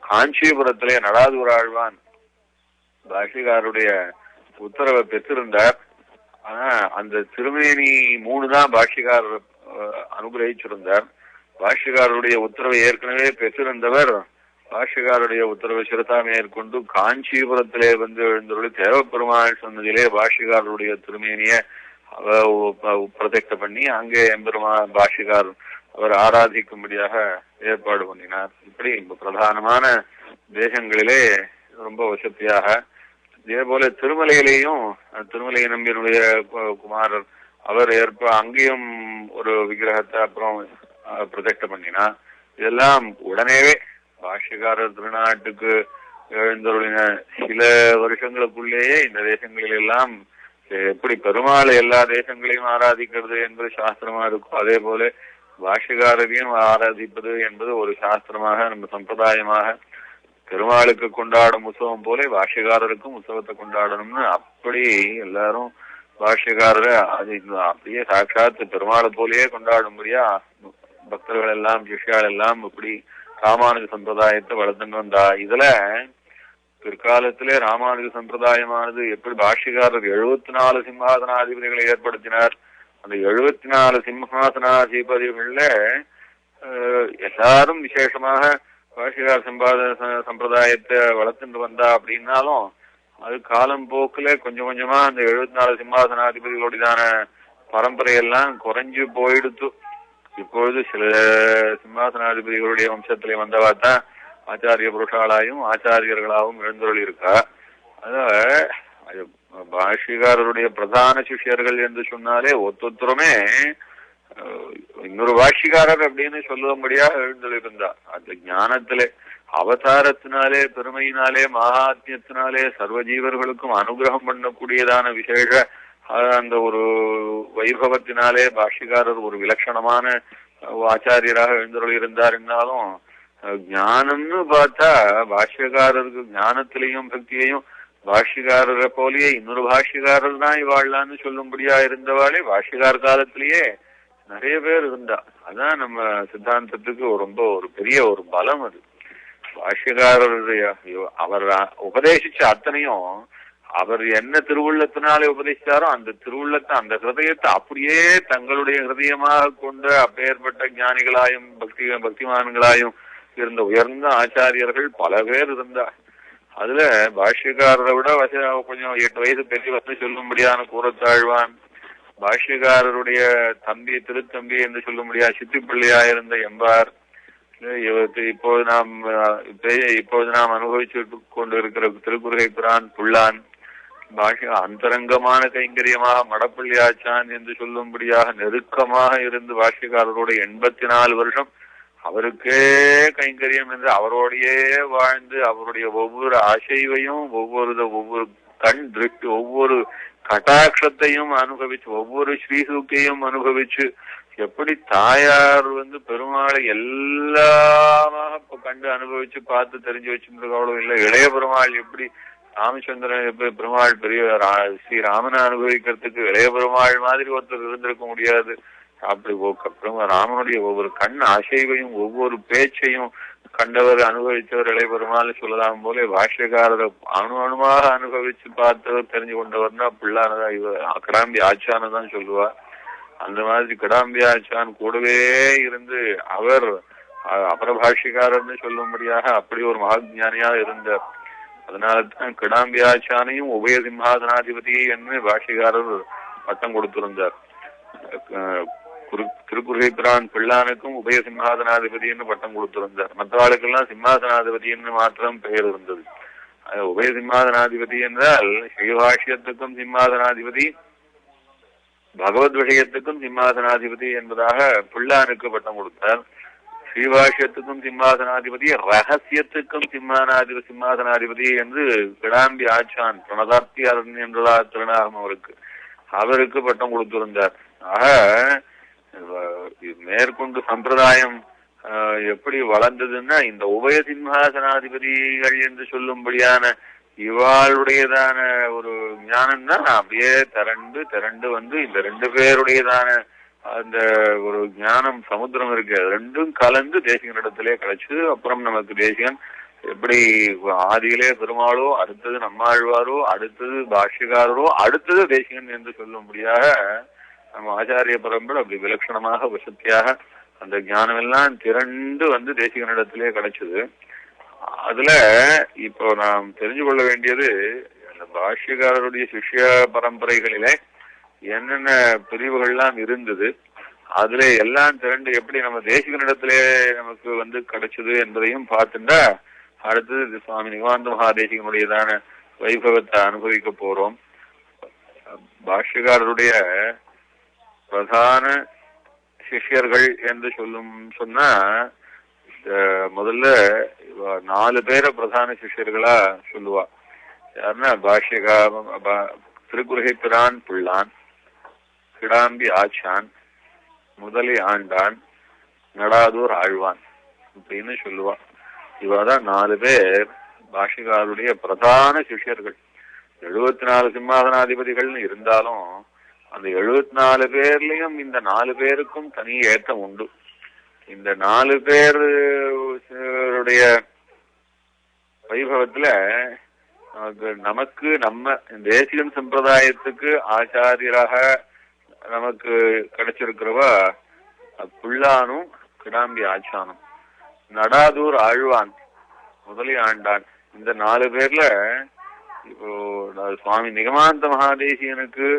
காஞ்சிபுரத்திலே நடாதூர் ஆழ்வான் பாஷ்யக்காரருடைய உத்தரவை பெற்றிருந்தார். ஆனா அந்த திருமேனி 3 தான் பாஷ்யக்காரர் அனுகிரகிச்சிருந்தார். பாஷ்யக்காரருடைய உத்தரவை ஏற்கனவே பெற்றிருந்தவர் பாஷ்யக்காரருடைய உத்தரவை சிரசா மேற்கொண்டு காஞ்சிபுரத்திலே வந்து எழுந்தருளி தேவப்பெருமாள் சொன்னதிலே பாஷ்யக்காரருடைய திருமேனிய பிரதிஷ்டை பண்ணி அங்கே பாஷ்யக்காரர் அவர் ஆராதிக்கும்படியாக ஏற்பாடு பண்ணினார். இப்படி பிரதானமான தேசங்களிலே ரொம்ப வசதியாக இதே போல திருமலையிலேயும் திருமலை நம்பியினுடைய குமாரர் அவர் அங்கேயும் ஒரு விக்கிரகத்தை அப்புறம் பிரதிஷ்டை பண்ணினார். இதெல்லாம் உடனேவே பாஷ்யக்காரர் திருநாட்டுக்கு எழுந்தருளின சில வருஷங்களுக்குள்ளேயே இந்த தேசங்களில் எல்லாம் எப்படி பெருமாளை எல்லா தேசங்களையும் ஆராதிக்கிறது என்பது சாஸ்திரமா இருக்கும், அதே போல பாஷ்யக்காரரையும் ஆராதிப்பது என்பது ஒரு சாஸ்திரமாக நம்ம சம்பிரதாயமாக பெருமாளுக்கு கொண்டாடும் உற்சவம் போல பாஷ்யக்காரருக்கும் உற்சவத்தை கொண்டாடணும்னு அப்படி எல்லாரும் பாஷ்யக்காரரை அது அப்படியே சாட்சாத் பெருமாளை போலயே கொண்டாடும்படியா பக்தர்கள் எல்லாம் சிஷ்யால் எல்லாம் இப்படி ராமானுஜ சம்பிரதாயத்தை வளர்த்துட்டு வந்தா. இதுல பிற்காலத்திலே ராமானுஜ சம்பிரதாயமானது எப்படி பாஷ்யக்காரர் 74 சிம்ஹாசனாதிபதிகளை ஏற்படுத்தினார். அந்த 74 சிம்ஹாசனாதிபதிகள்ல எல்லாரும் விசேஷமாக பாஷ்யக்கார சம்பிரதாயத்தை வளர்த்துட்டு வந்தா அப்படின்னாலும் அது காலம் போக்குல கொஞ்சம் கொஞ்சமா அந்த 74 சிம்மாசனாதிபதிகளுடையதான பரம்பரையெல்லாம் குறைஞ்சு போயிடுத்து. இப்பொழுது சில சிம்மாசனாதிபதிகளுடைய வம்சத்திலே வந்தவாத்தான் ஆச்சாரிய புருஷாலாயும் ஆச்சாரியர்களாகவும் எழுந்தருள் இருக்கா. அது பாஷ்யக்காரருடைய பிரதான சிஷ்யர்கள் என்று சொன்னாலே ஒத்தொத்தருமே இன்னொரு பாஷ்யக்காரர் அப்படின்னு சொல்லும்படியா எழுந்தருளிருந்தார். அந்த ஞானத்திலே அவதாரத்தினாலே பெருமையினாலே மகாத்மியத்தினாலே சர்வ ஜீவர்களுக்கும் அனுகிரகம் பண்ணக்கூடியதான விசேஷ அந்த ஒரு வைபவத்தினாலே பாஷ்யக்காரர் ஒரு விலட்சணமான ஆச்சாரியராக எழுந்தருள் இருந்தார். என்னாலும் ஞானம்னு பார்த்தா பாஷ்யக்காரருக்கு ஞானத்திலையும் பக்தியையும் பாஷ்யக்காரரை போலயே இன்னொரு பாஷ்யக்காரர் தான் இவாழ்லான்னு சொல்லும்படியா இருந்தவாளே பாஷ்யக்கார காலத்திலேயே நிறைய பேர் இருந்தா. அதான் நம்ம சித்தாந்தத்துக்கு ரொம்ப ஒரு பெரிய ஒரு பலம். அது பாஷ்யக்காரருடைய அவர் உபதேசிச்ச அத்தனையும் அவர் என்ன திருவுள்ளத்தினாலே உபதேசிச்சாரோ அந்த திருவுள்ளத்தை அந்த ஹிருதயத்தை அப்படியே தங்களுடைய ஹிருதயமாக கொண்டு அப்பேற்பட்ட ஞானிகளாயும் பக்திமான்களாயும் இருந்த உயர்ந்த ஆச்சாரியர்கள் பல பேர் இருந்தார். அதுல பாஷ்யக்காரரை விட கொஞ்சம் 8 வயசு பெரியவர்னு சொல்லும்படியான கூறத்தாழ்வான், பாஷ்யக்காரருடைய தம்பி திருத்தம்பி என்று சொல்லும்படியா சித்திப்பிள்ளையா இருந்த எம்பார், இப்போது நாம் அனுபவிச்சு கொண்டு இருக்கிற திருக்குறுகை பிரான் புள்ளான், பாஷ்ய அந்தரங்கமான கைங்கரியமாக மடப்பள்ளி ஆச்சான் என்று சொல்லும்படியாக நெருக்கமாக இருந்து பாஷ்யக்காரரோட 84 வருஷம் அவருக்கே கைங்கரியம் என்று அவரோடையே வாழ்ந்து அவருடைய ஒவ்வொரு அசைவையும் ஒவ்வொரு கண் திருஷ்டி ஒவ்வொரு கட்டாட்சத்தையும் அனுபவிச்சு ஒவ்வொரு ஸ்ரீசூக்கையும் அனுபவிச்சு எப்படி தாயார் பெருமாளை எல்லாமாக கண்டு அனுபவிச்சு பார்த்து தெரிஞ்சு வச்சிருக்காளோ இல்லை இளைய பெருமாள் எப்படி ராமச்சந்திரன் எப்படி பெருமாள் பெரிய ஸ்ரீராமனை அனுபவிக்கிறதுக்கு இளைய பெருமாள் மாதிரி ஒருத்தர் இருந்திருக்க முடியாது. அப்படி ராமனுடைய ஒவ்வொரு கண் அசைவையும் ஒவ்வொரு பேச்சையும் கண்டவர் அனுபவித்தவர் இளைய பெருமாள் சொல்லலாம் போல பாஷ்யக்காரரை அணுவாக அனுபவிச்சு பார்த்தவர் தெரிஞ்சு கொண்டவர்னா பிள்ளானதான் இவர் கடாம்பி ஆச்சானதான் சொல்லுவா. அந்த மாதிரி கடாம்பி ஆச்சான் கூடவே இருந்து அவர் அபரபாஷ்யக்காரர்னு சொல்லும்படியாக அப்படி ஒரு மகாஜானியா இருந்தார். அதனால்தான் கிடாம்பி ஆச்சானையும் உபய சிம்ஹாசனாதிபதி என்று பாஷ்யக்காரர் பட்டம் கொடுத்திருந்தார். திருக்குறுகை பிரான் பிள்ளானுக்கும் உபய சிம்ஹாசனாதிபதினு பட்டம் கொடுத்திருந்தார். மற்றவாளுக்கெல்லாம் சிம்மாசனாதிபதினு மாத்திரம் பெயர் இருந்தது. உபய சிம்மாசனாதிபதி என்றால் ஸ்ரீபாஷ்யத்துக்கும் சிம்மாசனாதிபதி பகவத் விஷயத்துக்கும் சிம்மாசனாதிபதி என்பதாக பிள்ளானுக்கு பட்டம் கொடுத்தார். ஸ்ரீபாஷ்யத்துக்கும் சிம்மாசனாதிபதி ரகசியத்துக்கும் சிம்மாசனாதிபதி என்று கிடாம்பி ஆச்சான் பிரணதார்த்தி அரண் என்றதா திருநாகம் அவருக்கு பட்டம் கொடுத்திருந்தார். ஆக மேற்கொண்டு சம்பிரதாயம் எப்படி வளர்ந்ததுன்னா இந்த உபய சிம்ஹாசனாதிபதிகள் என்று சொல்லும்படியான இவாளுடையதான ஒரு ஞானம் தான் அப்படியே திரண்டு இந்த 2 பேருடையதான அந்த ஒரு ஞானம் சமுத்திரம் இருக்கு. ரெண்டும் கலந்து தேசிகனிடத்திலே கிடைச்சு அப்புறம் நமக்கு தேசிகன் எப்படி ஆதியிலே பெருமாளோ அடுத்தது நம்மாழ்வாரோ அடுத்தது பாஷ்யக்காரரோ அடுத்தது தேசிகன் என்று சொல்லும்படியாக நம்ம ஆச்சாரிய பரம்பரை அப்படி விலட்சணமாக வசதியாக அந்த ஞானம் எல்லாம் திரண்டு தேசிகனிடத்திலே கிடைச்சது. அதுல இப்போ நாம் தெரிஞ்சு கொள்ள வேண்டியது அந்த பாஷ்யக்காரருடைய சிஷ்ய பரம்பரைகளிலே என்னென்ன பிரிவுகள்லாம் இருந்தது, அதுல எல்லாம் திரண்டு எப்படி நம்ம தேசிகனிடத்திலே நமக்கு கிடைச்சது என்பதையும் பார்த்துட்டா அடுத்தது சுவாமி நிகமாந்த மகாதேசிகனுடையதான வைபவத்தை அனுபவிக்க போறோம். பாஷ்யக்காரருடைய பிரதான சிஷ்யர்கள் என்று சொன்னா முதல்ல 4 பேரை பிரதான சிஷ்யர்களா சொல்லுவா. யாருன்னா திருக்குறுகை பிரான் புள்ளான், கிடாம்பி ஆச்சான், முதலி ஆண்டான், நடாதூர் ஆழ்வான் அப்படின்னு சொல்லுவா. இவாதான் 4 பேர் பாஷ்யக்காரருடைய பிரதான சிஷ்யர்கள். 74 சிம்மாசனாதிபதிகள்னு இருந்தாலும் அந்த 74 பேர்லயும் இந்த 4 பேருக்கும் தனி ஏற்றம் உண்டு. இந்த 4 பேருடைய வைபவத்துல நமக்கு நம்ம தேசிகன் சம்பிரதாயத்துக்கு ஆச்சாரியராக நமக்கு கிடைச்சிருக்கிறவா புள்ளானும் கிடாம்பி ஆச்சானும், நடாதூர் ஆழ்வான், முதலி ஆண்டான். இந்த 4 பேர்ல இப்போ சுவாமி நிகமாந்த மகாதேசிகனுக்கு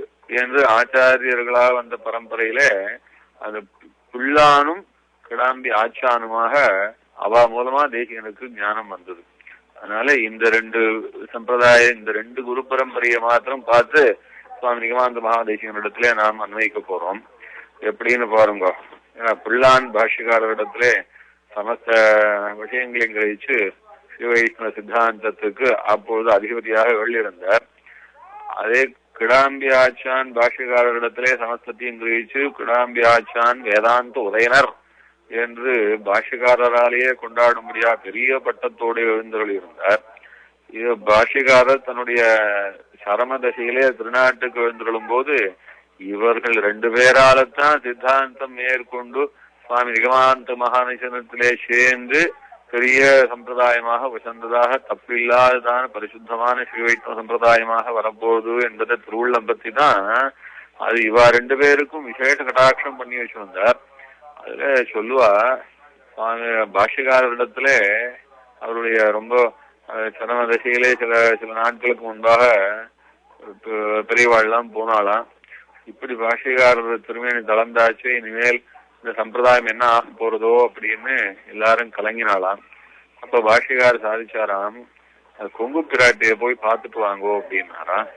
என்று ஆச்சாரியர்களா வந்த பரம்பரையில அந்த புள்ளானும் கிடாம்பி ஆச்சானுமாக அவா மூலமா தேசிகனுக்கு ஞானம் வந்தது. அதனால இந்த 2 சம்பிரதாயம் இந்த 2 குரு பரம்பரையை மாத்திரம் பார்த்து சுவாமி நிகமாந்த மகாதேசிகனிடத்திலே நாம் அன்வைக்க போறோம். எப்படின்னு பாருங்க. ஏன்னா புள்ளான் பாஷ்யக்காரரிடத்துல சமஸ்த விஷயங்களையும் கிரகிச்சு சிவவைஷ்ணவ சித்தாந்தத்துக்கு அப்பொழுது அதிபதியாக வெளியிருந்தார். அதே கிடாம்பி ஆச்சான் பாஷ்யக்காரரிடத்திலே சமஸ்தத்தையும் கிரகிச்சு கிடாம்பி ஆச்சான் வேதாந்த உதயனர் என்று பாஷ்யக்காரராலேயே கொண்டாடும்படியா பெரிய பட்டத்தோடு எழுந்தருள் இருந்தார். இது பாஷ்யக்காரர் தன்னுடைய சரம தசையிலே திருநாட்டுக்கு எழுந்தருளும் போது இவர்கள் 2 பேரால்தான் சித்தாந்தம் மேற்கொண்டு சுவாமி நிகமாந்த மகாநிசனத்திலே சேர்ந்து பெரிய சம்பிரதாயமாக வசந்ததாக தப்பில்லாததான பரிசுத்தமான ஸ்ரீ வைஷ்ணவ சம்பிரதாயமாக வரப்போகுது என்பதை திருவுள்ளம் பத்தி தான் அது இவா 2 பேருக்கும் விசேஷ கட்டாட்சம் பண்ணி வச்சு வந்தார். அதுல சொல்லுவா சுவாமி பாஷ்யக்காரரிடத்துல அவருடைய ரொம்ப சரம தசையிலே சில நாட்களுக்கு முன்பாக பெரியவாள்லாம் போனாலாம். இப்படி பாஷ்யக்காரர் திருமேனி தளர்ந்தாச்சு, இனிமேல் இந்த சம்பிரதாயம் என்ன ஆக போறதோ அப்படின்னு எல்லாரும் கலங்கினாலாம். அப்ப பாஷ்யக்காரர் சாதிச்சாராம், கொங்கு பிராட்டிய போய் பார்த்துட்டு வாங்கோ அப்படின்னாராம்.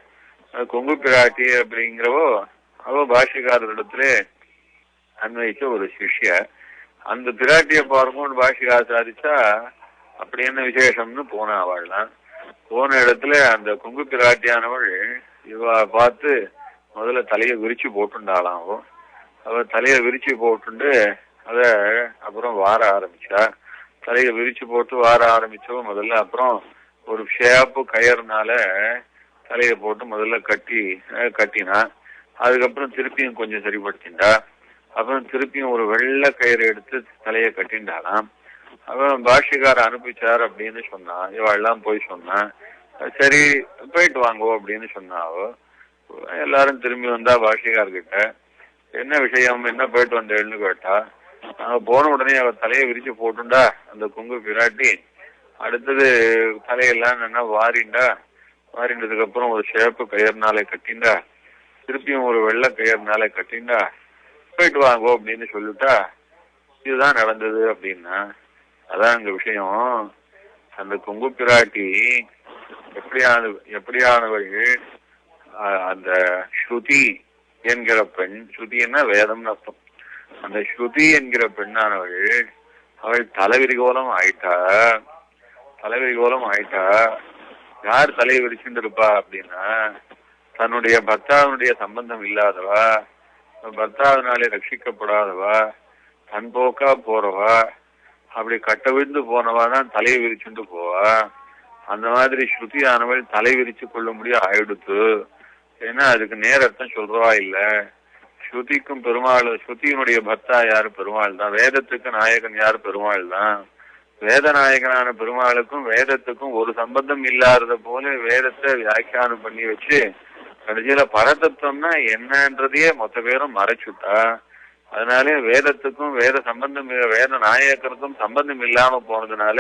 கொங்கு பிராட்டி அப்படிங்கிறவோ அவ பாஷ்யக்காரரிடத்துல அன்வைச்ச ஒரு சிஷ்ய. அந்த பிராட்டிய பாருங்கன்னு பாஷ்யக்காரர் சாதிச்சா அப்படி என்ன விசேஷம்னு போன அவள்லாம். போன இடத்துல அந்த கொங்கு பிராட்டியானவள் இவ பார்த்து முதல்ல தலையை விரிச்சு போட்டுண்டாளாம். அவ தலையை விரிச்சு போட்டுண்டு அத அப்புறம் வார ஆரம்பிச்சா. தலையை விரிச்சு போட்டு வார ஆரம்பிச்சோ முதல்ல. அப்புறம் ஒரு ஷேப்பு கயர்னால தலையை போட்டு முதல்ல கட்டினா. அதுக்கப்புறம் திருப்பியும் கொஞ்சம் சரிப்படுத்திண்டா. அப்புறம் திருப்பியும் ஒரு வெள்ளை கயிறு எடுத்து தலையை கட்டிண்டாளாம். அப்புறம் பாஷ்யக்கார அனுப்பிச்சார் அப்படின்னு சொன்னா. இவெல்லாம் போய் சொன்னா. சரி போயிட்டு வாங்கோ அப்படின்னு சொன்னாவோ. எல்லாரும் திரும்பி வந்தா பாஷ்யக்கார்கிட்ட என்ன விஷயம், என்ன போயிட்டு வந்தேன்னு கேட்டா. போன உடனே அவ தலையை விரிச்சு போட்டுண்டா அந்த கொங்கு பிராட்டி. அடுத்தது தலையெல்லாம் என்ன வாரிண்டதுக்கு அப்புறம் ஒரு சேப்பு கயிறுனாலே கட்டிண்டா. திருப்பியும் ஒரு வெள்ளை கயிறுனாலே கட்டிண்டா. போயிட்டு வாங்கோ அப்படின்னு சொல்லிட்டா. இதுதான் நடந்தது அப்படின்னா. அதான் அங்க விஷயம். அந்த கொங்கு பிராட்டி எப்படியானவள் அந்த ஸ்ருதி என்கிற பெண், ஸ்ருதின்னா வேதம்னு அர்த்தம். அந்த ஸ்ருதி என்கிற பெண்ணானவள் அவள் தலைவிரிகோலம் ஆயிட்டா. யார் தலையை விரிச்சுட்டு இருப்பா அப்படின்னா தன்னுடைய பர்த்தாவினுடைய சம்பந்தம் இல்லாதவா, பர்த்தாவினாலே ரட்சிக்கப்படாதவா, தன் போக்கா போறவா, அப்படி கட்ட விழுந்து போனவா தான் தலையை விரிச்சுட்டு போவா. அந்த மாதிரி ஸ்ருதியானவள் தலை விரிச்சு கொள்ள முடியாது ஆயிடுத்து. ஏன்னா அதுக்கு நேரத்தான் சொல்றவா இல்ல. ஸ்ருதிக்கும் பெருமாள், ஸ்ருதியினுடைய பர்த்தா யாரு? பெருமாள் தான். வேதத்துக்கு நாயகன் யாரு? பெருமாள் தான். வேத நாயகனான பெருமாளுக்கும் வேதத்துக்கும் ஒரு சம்பந்தம் இல்லாதத போல வேதத்தை வியாக்கியானம் பண்ணி வச்சு கடைசியில பரதத்துவம்னா என்னன்றதையே மொத்த பேரும் மறைச்சுட்டா. அதனாலே வேதத்துக்கும் வேத நாயகனுக்கும் சம்பந்தம் இல்லாம போனதுனால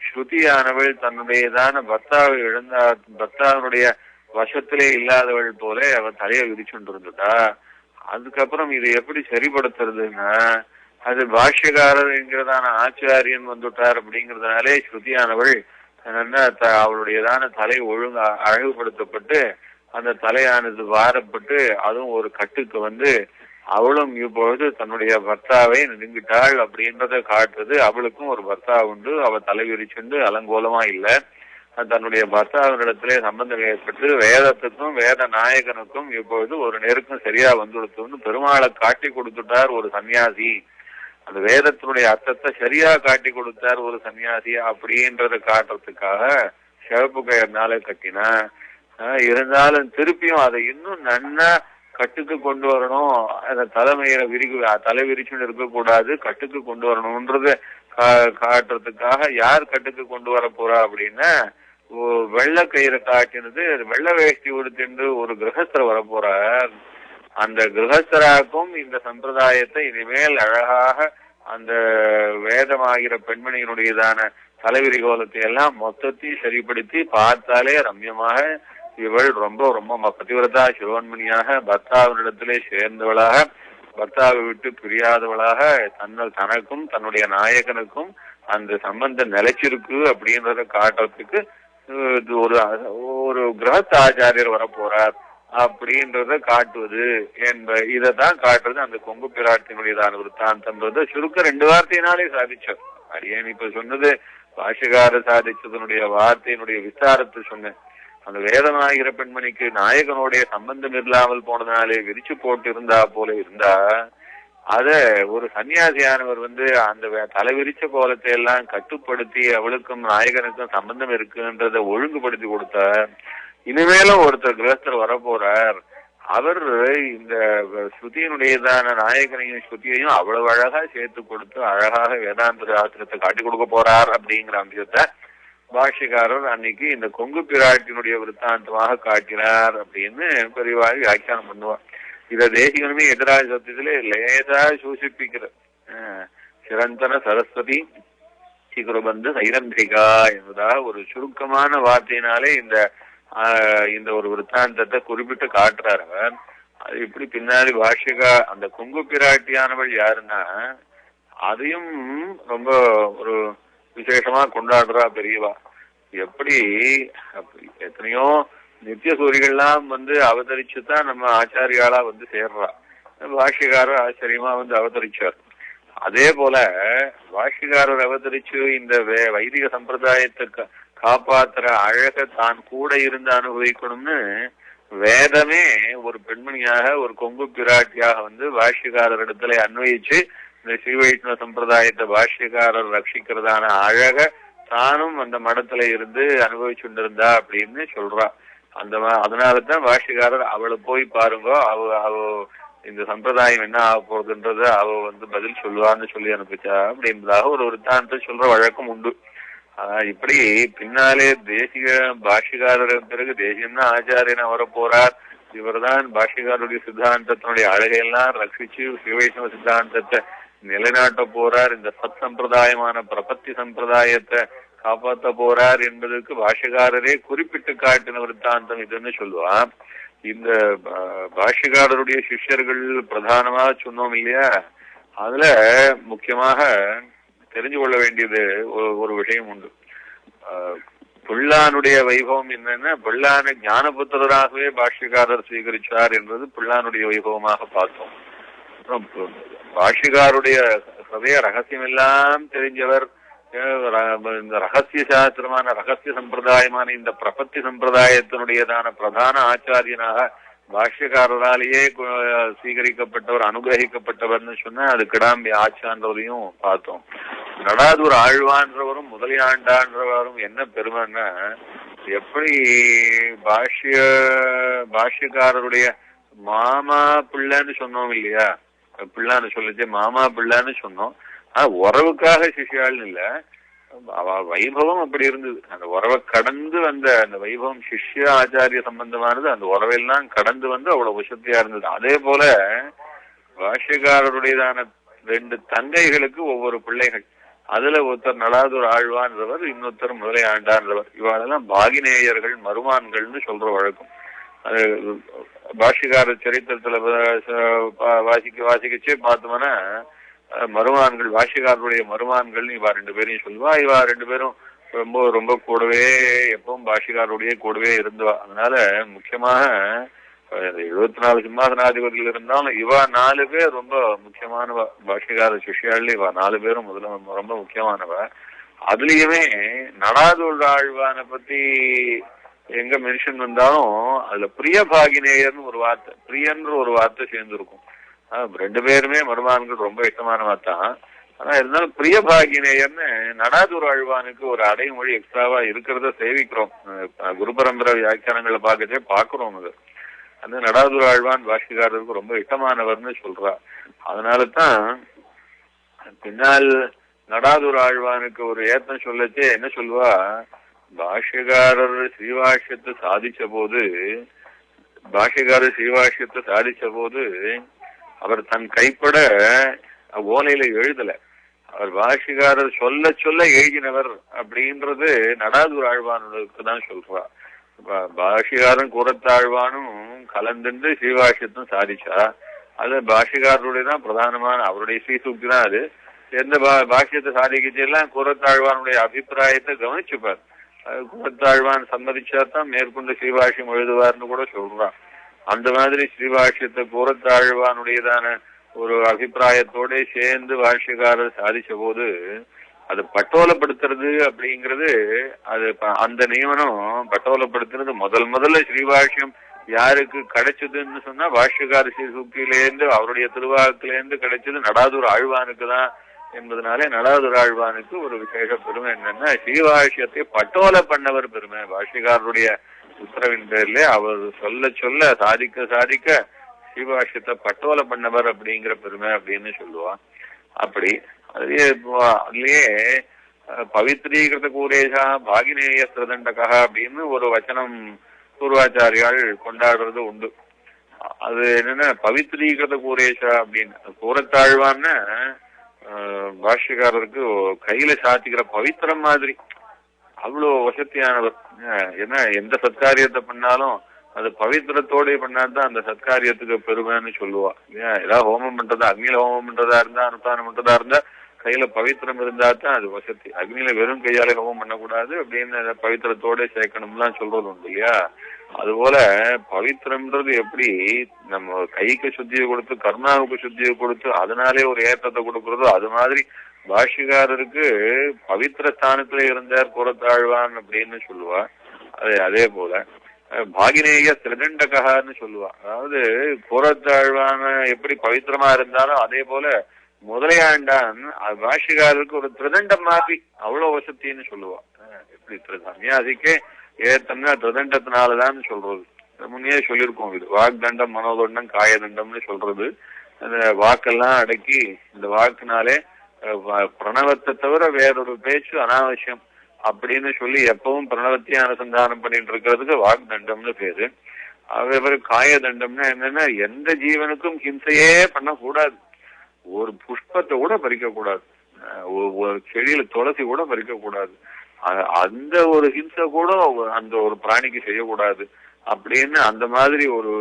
ஸ்ருதியானவள் தன்னுடையதான பர்த்தாவினுடைய வசத்திலே இல்லாதவள் போல அவன் தலையை விரிச்சுட்டு இருந்துட்டா. அதுக்கப்புறம் இது எப்படி சரிப்படுத்துறதுன்னா அது பாஷ்யக்காரர் என்கிறதான ஆச்சாரியன் வந்துட்டார் அப்படிங்கிறதுனாலே ஸ்ருதியானவள் அவளுடையதான தலை ஒழுங்கு அழகுபடுத்தப்பட்டு அந்த தலையானது வாரப்பட்டு அதுவும் ஒரு கட்டுக்கு வந்து அவளும் இப்பொழுது தன்னுடைய பர்த்தாவை நெருங்கிட்டாள் அப்படின்றத காட்டுறது. அவளுக்கும் ஒரு பர்த்தா உண்டு. அவ தலை விரிச்சுண்டு அலங்கோலமா இல்ல. தன்னுடைய பர்த்தாவினிடத்திலே சம்பந்தம் ஏற்பட்டு வேதத்துக்கும் வேத நாயகனுக்கும் இப்பொழுது ஒரு நெருக்கம் சரியா வந்துடுத்துன்னு பெருமாளை காட்டி கொடுத்துட்டார் ஒரு சன்னியாசி. அந்த வேதத்தினுடைய அர்த்தத்தை சரியா காட்டி கொடுத்தார் ஒரு சன்னியாசி அப்படின்றத காட்டுறதுக்காக சிவப்பு கயிறுனால கட்டினா. இருந்தாலும் திருப்பியும் அதை இன்னும் நன்னா கட்டுக்கு கொண்டு வரணும். அந்த தலை விரிச்சுன்னு இருக்கக்கூடாது, கட்டுக்கு கொண்டு வரணும்ன்றது காட்டுறதுக்காக யார் கட்டுக்கு கொண்டு வர போறா அப்படின்னா வெள்ளை கயிறை காட்டினது வெள்ளை வேஷ்டி உடுத்தின்று ஒரு கிரகஸ்தர் வர போறார். அந்த கிரகஸ்தராக்கும் இந்த சம்பிரதாயத்தை இனிமேல் அழகாக அந்த வேதமாகிற பெண்மணியினுடையதான தலைவிரிகோலத்தை எல்லாம் மொத்தத்தையும் சரிப்படுத்தி பார்த்தாலே ரம்யமாக இவள் ரொம்ப ரொம்ப பதிவிரதா சிரோன்மணியாக பர்த்தாவினிடத்திலே சேர்ந்தவளாக பர்த்தாவை விட்டு பிரியாதவளாக தனக்கும் தன்னுடைய நாயகனுக்கும் அந்த சம்பந்தம் நிலைச்சிருக்கு அப்படின்றத காட்டுறதுக்கு ஒரு கிரகஸ்த ஆச்சாரியர் வரப்போறார் அப்படின்றத காட்டுவது இதைத்தான் காட்டுறது அந்த கொங்கு பிராட்டினுடையதான விருத்தாந்தம்ன்றது சுருக்க 2 வார்த்தையினாலே சாதிச்சார். அடியேன் இப்ப சொன்னது பாஷ்யக்கார சாதிச்சதனுடைய வார்த்தையினுடைய விஸ்தாரத்தை சொன்னேன். அந்த வேதமாகிற பெண்மணிக்கு நாயகனுடைய சம்பந்தம் இல்லாமல் போனதுனாலே விரிச்சு போட்டு இருந்தா போல இருந்தா அத ஒரு சன்னியாசியானவர் அந்த தலைவிரிச்ச கோலத்தை எல்லாம் கட்டுப்படுத்தி அவளுக்கும் நாயகனுக்கும் சம்பந்தம் இருக்குன்றத ஒழுங்குபடுத்தி கொடுத்தார். இனிமேலும் ஒருத்தர் கிரகஸ்தர் வரப்போறார், அவர் இந்த ஸ்ருதியினுடையதான நாயகனையும் ஸ்ருதியையும் அவ்வளவு அழகா சேர்த்து கொடுத்து அழகாக வேதாந்த சாஸ்திரத்தை காட்டி கொடுக்க போறார் அப்படிங்கிற அம்சத்தை பாஷ்யக்காரர் அன்னைக்கு இந்த கொங்கு பிராட்டினுடைய விருத்தாந்தமாக காட்டினார் அப்படின்னு பெரியவாக வியாக்கியானம் பண்ணுவார். இத தேசிகனுமே எதிராஜ சத்தியத்திலே லேசா சூசிப்பிக்கிற சிரந்தன சரஸ்வதி சிகுருபந்து சைரந்திரிகா என்பதாக ஒரு சுருக்கமான வார்த்தையினாலே இந்த ஒரு விருத்தாந்தத்தை குறிப்பிட்டு காட்டுறாரு அவர். அது இப்படி பின்னாடி பாஷ்யகா அந்த கொங்கு பிராட்டியானவள் யாருன்னா அதையும் ரொம்ப ஒரு விசேஷமா கொண்டாடுறா பெரியவா. எப்படி எத்தனையோ நித்திய சூரிகள்லாம் அவதரிச்சுதான் நம்ம ஆச்சாரியாளா சேர்றா. பாஷ்யக்காரர் ஆச்சரியமா அவதரிச்சார். அதே போல பாஷ்யக்காரர் அவதரிச்சு இந்த வைதிக சம்பிரதாயத்தை காப்பாத்துற அழக தான் கூட இருந்து அனுபவிக்கணும்னு வேதமே ஒரு பெண்மணியாக ஒரு கொங்கு பிராட்டியாக பாஷ்யக்காரர் இடத்துல அன்வயிச்சு இந்த ஸ்ரீ வைஷ்ணவ சம்பிரதாயத்தை பாஷ்யக்காரர் ரட்சிக்கிறதான அழக தானும் அந்த மடத்துல இருந்து அனுபவிச்சுட்டு அப்படின்னு சொல்றா. அதனாலதான் பாஷ்யக்காரர் அவளை போய் பாருங்கோ, அவ இந்த சம்பிரதாயம் என்ன ஆக போறதுன்றத அவ பதில் சொல்லுவான்னு சொல்லி அனுப்பிச்சா அப்படின்றதாக ஒரு விருத்தாந்தத்தை சொல்ற வழக்கம் உண்டு. இப்படி பின்னாலே தேசிக பாஷ்யக்காரர் பிறகு தேசியம்னா ஆச்சாரியனா வர போறார். இவர் தான் பாஷ்யக்காரருடைய சித்தாந்தத்தினுடைய அழகையெல்லாம் ரட்சிச்சு ஸ்ரீ வைஷ்ணவ சித்தாந்தத்தை நிலைநாட்ட போறார். இந்த சத் சம்பிரதாயமான பிரபத்தி சம்பிரதாயத்தை காப்பாற்ற போறார் என்பதற்கு பாஷ்யக்காரரே குறிப்பிட்டு காட்டின விருத்தாந்தம் இதுன்னு சொல்லுவான். இந்த பாஷ்யக்காரருடைய சிஷ்யர்கள் பிரதானமா சொன்னோம் இல்லையா, அதுல முக்கியமாக தெரிஞ்சு கொள்ள வேண்டியது ஒரு விஷயம் உண்டு. பிள்ளானுடைய வைபவம் என்னன்னா, பிள்ளான ஞானபுத்திரராகவே பாஷ்யக்காரர் சுவீகரிச்சார் என்பது பிள்ளானுடைய வைபவமாக பார்த்தோம். அப்புறம் பாஷ்யக்காருடைய ஹதய ரகசியம் எல்லாம் தெரிஞ்சவர், இந்த ரகசிய சாஸ்திரமான ரகசிய சம்பிரதாயமான இந்த பிரபத்தி சம்பிரதாயத்தினுடையதான பிரதான ஆச்சாரியனாக பாஷ்யக்காரராலேயே ஸ்வீகரிக்கப்பட்டவர், அனுகிரகிக்கப்பட்டவர்னு சொன்னா அது கிடாம்பி ஆச்சான்றதையும் பார்த்தோம். நடாதூர் ஆழ்வான்றவரும் முதலியாண்டான்றவரும் என்ன பெருமைன்னா, எப்படி பாஷ்யக்காரருடைய மாமா பிள்ளைன்னு சொன்னோம் இல்லையா, பிள்ளான்னு சொல்லிச்சு மாமா பிள்ளைன்னு சொன்னோம். உறவுக்காக சிஷ்யாள்னு இல்ல, வைபவம் அப்படி இருந்தது. அந்த உறவை கடந்து வந்த அந்த வைபவம் சிஷ்ய ஆச்சாரிய சம்பந்தமானது, அந்த உறவெல்லாம் கடந்து அவ்வளவு வசதியா இருந்தது. அதே போல பாஷ்யக்காரருடையதான 2 தங்கைகளுக்கு ஒவ்வொரு பிள்ளைகள். அதுல ஒருத்தர் நடாதூர் ஆழ்வான்றவர், இன்னொருத்தர் முதலையாண்டான்றவர். இவாளெல்லாம் பாகினேயர்கள், மருமான்கள்னு சொல்ற வழக்கம். அது பாஷ்யக்கார சரித்திரத்துல வாசிக்கச்சே பார்த்தோம்னா மருமான்கள், பாஷ்யக்காரருடைய மருமான்கள் இவா 2 பேரையும் சொல்லுவா. இவா 2 பேரும் ரொம்ப ரொம்ப கூடவே எப்பவும் பாஷ்யக்காரருடைய கூடவே இருந்துவா. அதனால முக்கியமாக 74 சிம்மாசனாதிபதிகள் இருந்தாலும் இவா 4 பேர் ரொம்ப முக்கியமானவ. பாஷ்யக்கார சிஷ்யாள் இவா 4 பேரும் முதல்ல ரொம்ப முக்கியமானவ. அதுலயுமே நடாதூர் ஆழ்வானை பத்தி எங்க மென்ஷன் வந்தாலும் அதுல பிரியபாகினேயர்னு ஒரு வார்த்தை, பிரியன்ற ஒரு வார்த்தை சேர்ந்துருக்கும். 2 பேருமே மருமான்கள் ரொம்ப இஷ்டமானவா தான். ஆனா இருந்தாலும் பிரியபாகினேயர்னு நடாதூர் ஆழ்வானுக்கு ஒரு அடைமொழி எக்ஸ்ட்ராவா இருக்கிறத சேவிக்கிறோம். குரு பரம்பரை வியாக்கியானங்களை பார்க்கச்சே பாக்குறோம். அது அந்த நடாதூர் ஆழ்வான் பாஷ்யக்காரருக்கு ரொம்ப இஷ்டமானவர்னு சொல்றா. அதனாலதான் பின்னால் நடாதூர் ஆழ்வானுக்கு ஒரு ஏத்தம் சொல்லச்சே என்ன சொல்லுவா, பாஷ்யக்காரர் ஸ்ரீவாஷ்யத்தை சாதிச்ச போது அவர் தன் கைப்பட ஓலையில எழுதல, அவர் பாஷ்யக்காரர் சொல்ல சொல்ல எழுதினவர் அப்படின்றது நடாதூர் ஆழ்வானுக்கு தான் சொல்றா. பாஷ்யக்காரன் கூறத்தாழ்வானும் கலந்துண்டு ஸ்ரீவாஷ்யத்தும் சாதிச்சா. அது பாஷ்யக்காரருடைய தான் பிரதானமான அவருடைய ஸ்ரீசூக்தி தான். அது எந்த பாஷ்யத்தை சாதிக்கச்செல்லாம் கூறத்தாழ்வானுடைய அபிப்பிராயத்தை கவனிச்சுப்பார். கூறத்தாழ்வான் சம்மதிச்சாதான் மேற்கொண்டு ஸ்ரீபாஷ்யம் எழுதுவார்னு கூட சொல்றான். அந்த மாதிரி ஸ்ரீபாஷ்யத்தை கூறத்தாழ்வானுடையதான ஒரு அபிப்பிராயத்தோட சேர்ந்து பாஷ்யக்காரர் சாதிச்ச போது அது பட்டோலப்படுத்துறது அப்படிங்கிறது, அது அந்த நியமனம் பட்டோலப்படுத்துறது முதல்ல ஸ்ரீபாஷ்யம் யாருக்கு கிடைச்சதுன்னு சொன்னா பாஷ்யகார சூக்தியிலேருந்து அவருடைய திருவாக்கிலேருந்து கிடைச்சது நடாதுர் ஆழ்வானுக்கு தான் என்பதனாலே நடாதுர் ஆழ்வானுக்கு ஒரு விசேஷ பெருமை என்னன்னா ஸ்ரீபாஷ்யத்தை பட்டோலை பண்ணவர் பெருமை. பாஷ்யகாரருடைய உத்தரவின் பேர்ல அவர் சொல்ல சொல்ல சாதிக்க சாதிக்க ஸ்ரீபாஷ்யத்தை பட்டோலை பண்ணவர் அப்படிங்கிற பெருமை அப்படின்னு சொல்லுவா. அப்படி அதுலயே பவித்ரீகிருத கூரேஷா பாகினேய திரதண்டகா அப்படின்னு ஒரு வச்சனம் பூர்வாச்சாரியால் கொண்டாடுறது உண்டு. அது என்னன்னா பவித்ரீகிருத கூரேஷா அப்படின்னு கூரத்தாழ்வான்னு பாஷ்யக்காரருக்கு கையில சாத்திக்கிற பவித்திரம் மாதிரி அவ்வளோ வசதியானவர். ஏன்னா எந்த சத்காரியத்தை பண்ணாலும் அது பவித்திரத்தோட பண்ணாதான் அந்த சத்காரியத்துக்கு பெருமைன்னு சொல்லுவா. ஏதாவது ஹோமம் பண்றதா அக்னியில ஹோமம் பண்றதா இருந்தா அனுஷ்டானம் பண்றதா இருந்தா கையில பவித்திரம் இருந்தா தான் அது வசதி. அக்னியில வெறும் கையால ஹோமம் பண்ணக்கூடாது அப்படின்னு பவித்திரத்தோட சேர்க்கணும்லாம் சொல்றது உண்டு இல்லையா. அதுபோல பவித்திரம்ன்றது எப்படி நம்ம கைக்கு சுத்தியை கொடுத்து கர்மாவுக்கு சுத்தியை கொடுத்து அதனாலே ஒரு ஏற்றத்தை கொடுக்கறதோ அது மாதிரி பாஷ்யக்காரருக்கு பவித்திர ஸ்தானத்துல இருந்தார் கூரத்தாழ்வான் அப்படின்னு சொல்லுவா. அதே போல பாகினேய திரிதண்டகான்னு சொல்லுவா. அதாவது கூரத்தாழ்வான எப்படி பவித்திரமா இருந்தாலும் அதே போல முதலையாண்டான் பாஷ்யக்காரருக்கு ஒரு திரிதண்டம் மாதிரி அவ்வளவு வசத்தின்னு சொல்லுவா. எப்படி சன்னியாசிக்கே ஏத்தம்னா திரிதண்டத்தினாலதான் சொல்றது. முன்னே சொல்லியிருக்கோம். இது வாக்தண்டம் மனோதண்டம் காயதண்டம்னு சொல்றது. அந்த வாக்கெல்லாம் அடக்கி இந்த வாக்குனாலே பிரணவத்தை தவிர வேறொரு பேச்சு அனாவசியம் அப்படின்னு சொல்லி எப்பவும் பிரணவத்தையே அனுசந்தானம் பண்ணிட்டு இருக்கிறதுக்கு வாக்தண்டம்னு பேரு. அதே காயதண்டம்னா என்னன்னா எந்த ஜீவனுக்கும் ஹிம்சையே பண்ணக்கூடாது. ஒரு புஷ்பத்தை கூட பறிக்க கூடாது, ஒரு செடியில துளசி கூட பறிக்க கூடாது, அந்த ஒரு ஹிம்சை கூட அந்த ஒரு பிராணிக்கு செய்யக்கூடாது அப்படின்னு அந்த மாதிரி ஒரு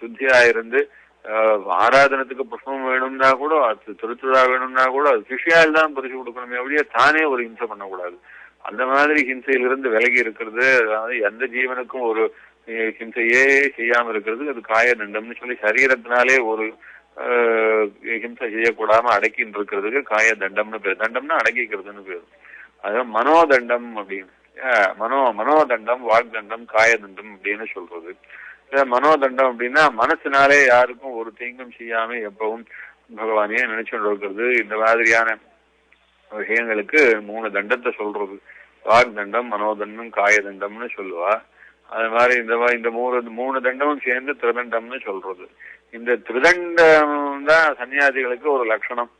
சுத்தியா இருந்து ஆராதனத்துக்கு புஷ்பம் வேணும்னா கூட திருத்துழா வேணும்னா கூட அது சிஷியால் தான் பறிச்சு கொடுக்கணுமே அப்படியே தானே ஒரு ஹிம்சை பண்ணக்கூடாது. அந்த மாதிரி ஹிம்சையிலிருந்து விலகி இருக்கிறது. அதாவது எந்த ஜீவனுக்கும் ஒரு ஹிம்சையே செய்யாம இருக்கிறது அது காயதண்டம்னு சொல்லி சரீரத்தினாலே ஒரு ஹிம்சை செய்யக்கூடாம அடக்கின்னு இருக்கிறதுக்கு காயதண்டம்னு பேரு. தண்டம்னா அடக்கிக்கிறதுன்னு பேரு. அதான் மனோதண்டம் அப்படின்னு மனோதண்டம் வாக்தண்டம் காயதண்டம் அப்படின்னு சொல்றது. மனோதண்டம் அப்படின்னா மனசுனாலே யாருக்கும் ஒரு தீங்கும் செய்யாம எப்பவும் பகவானையே நினைச்சுட்டு இருக்கிறது. இந்த மாதிரியான விஷயங்களுக்கு 3 தண்டத்தை சொல்றது. வாக்தண்டம் மனோதண்டம் காயதண்டம்னு சொல்லுவா. அது மாதிரி இந்த 3 தண்டமும் சேர்ந்து திரிதண்டம்னு சொல்றது. இந்த திரிதண்டம் தான் சன்னியாசிகளுக்கு ஒரு லட்சணம்.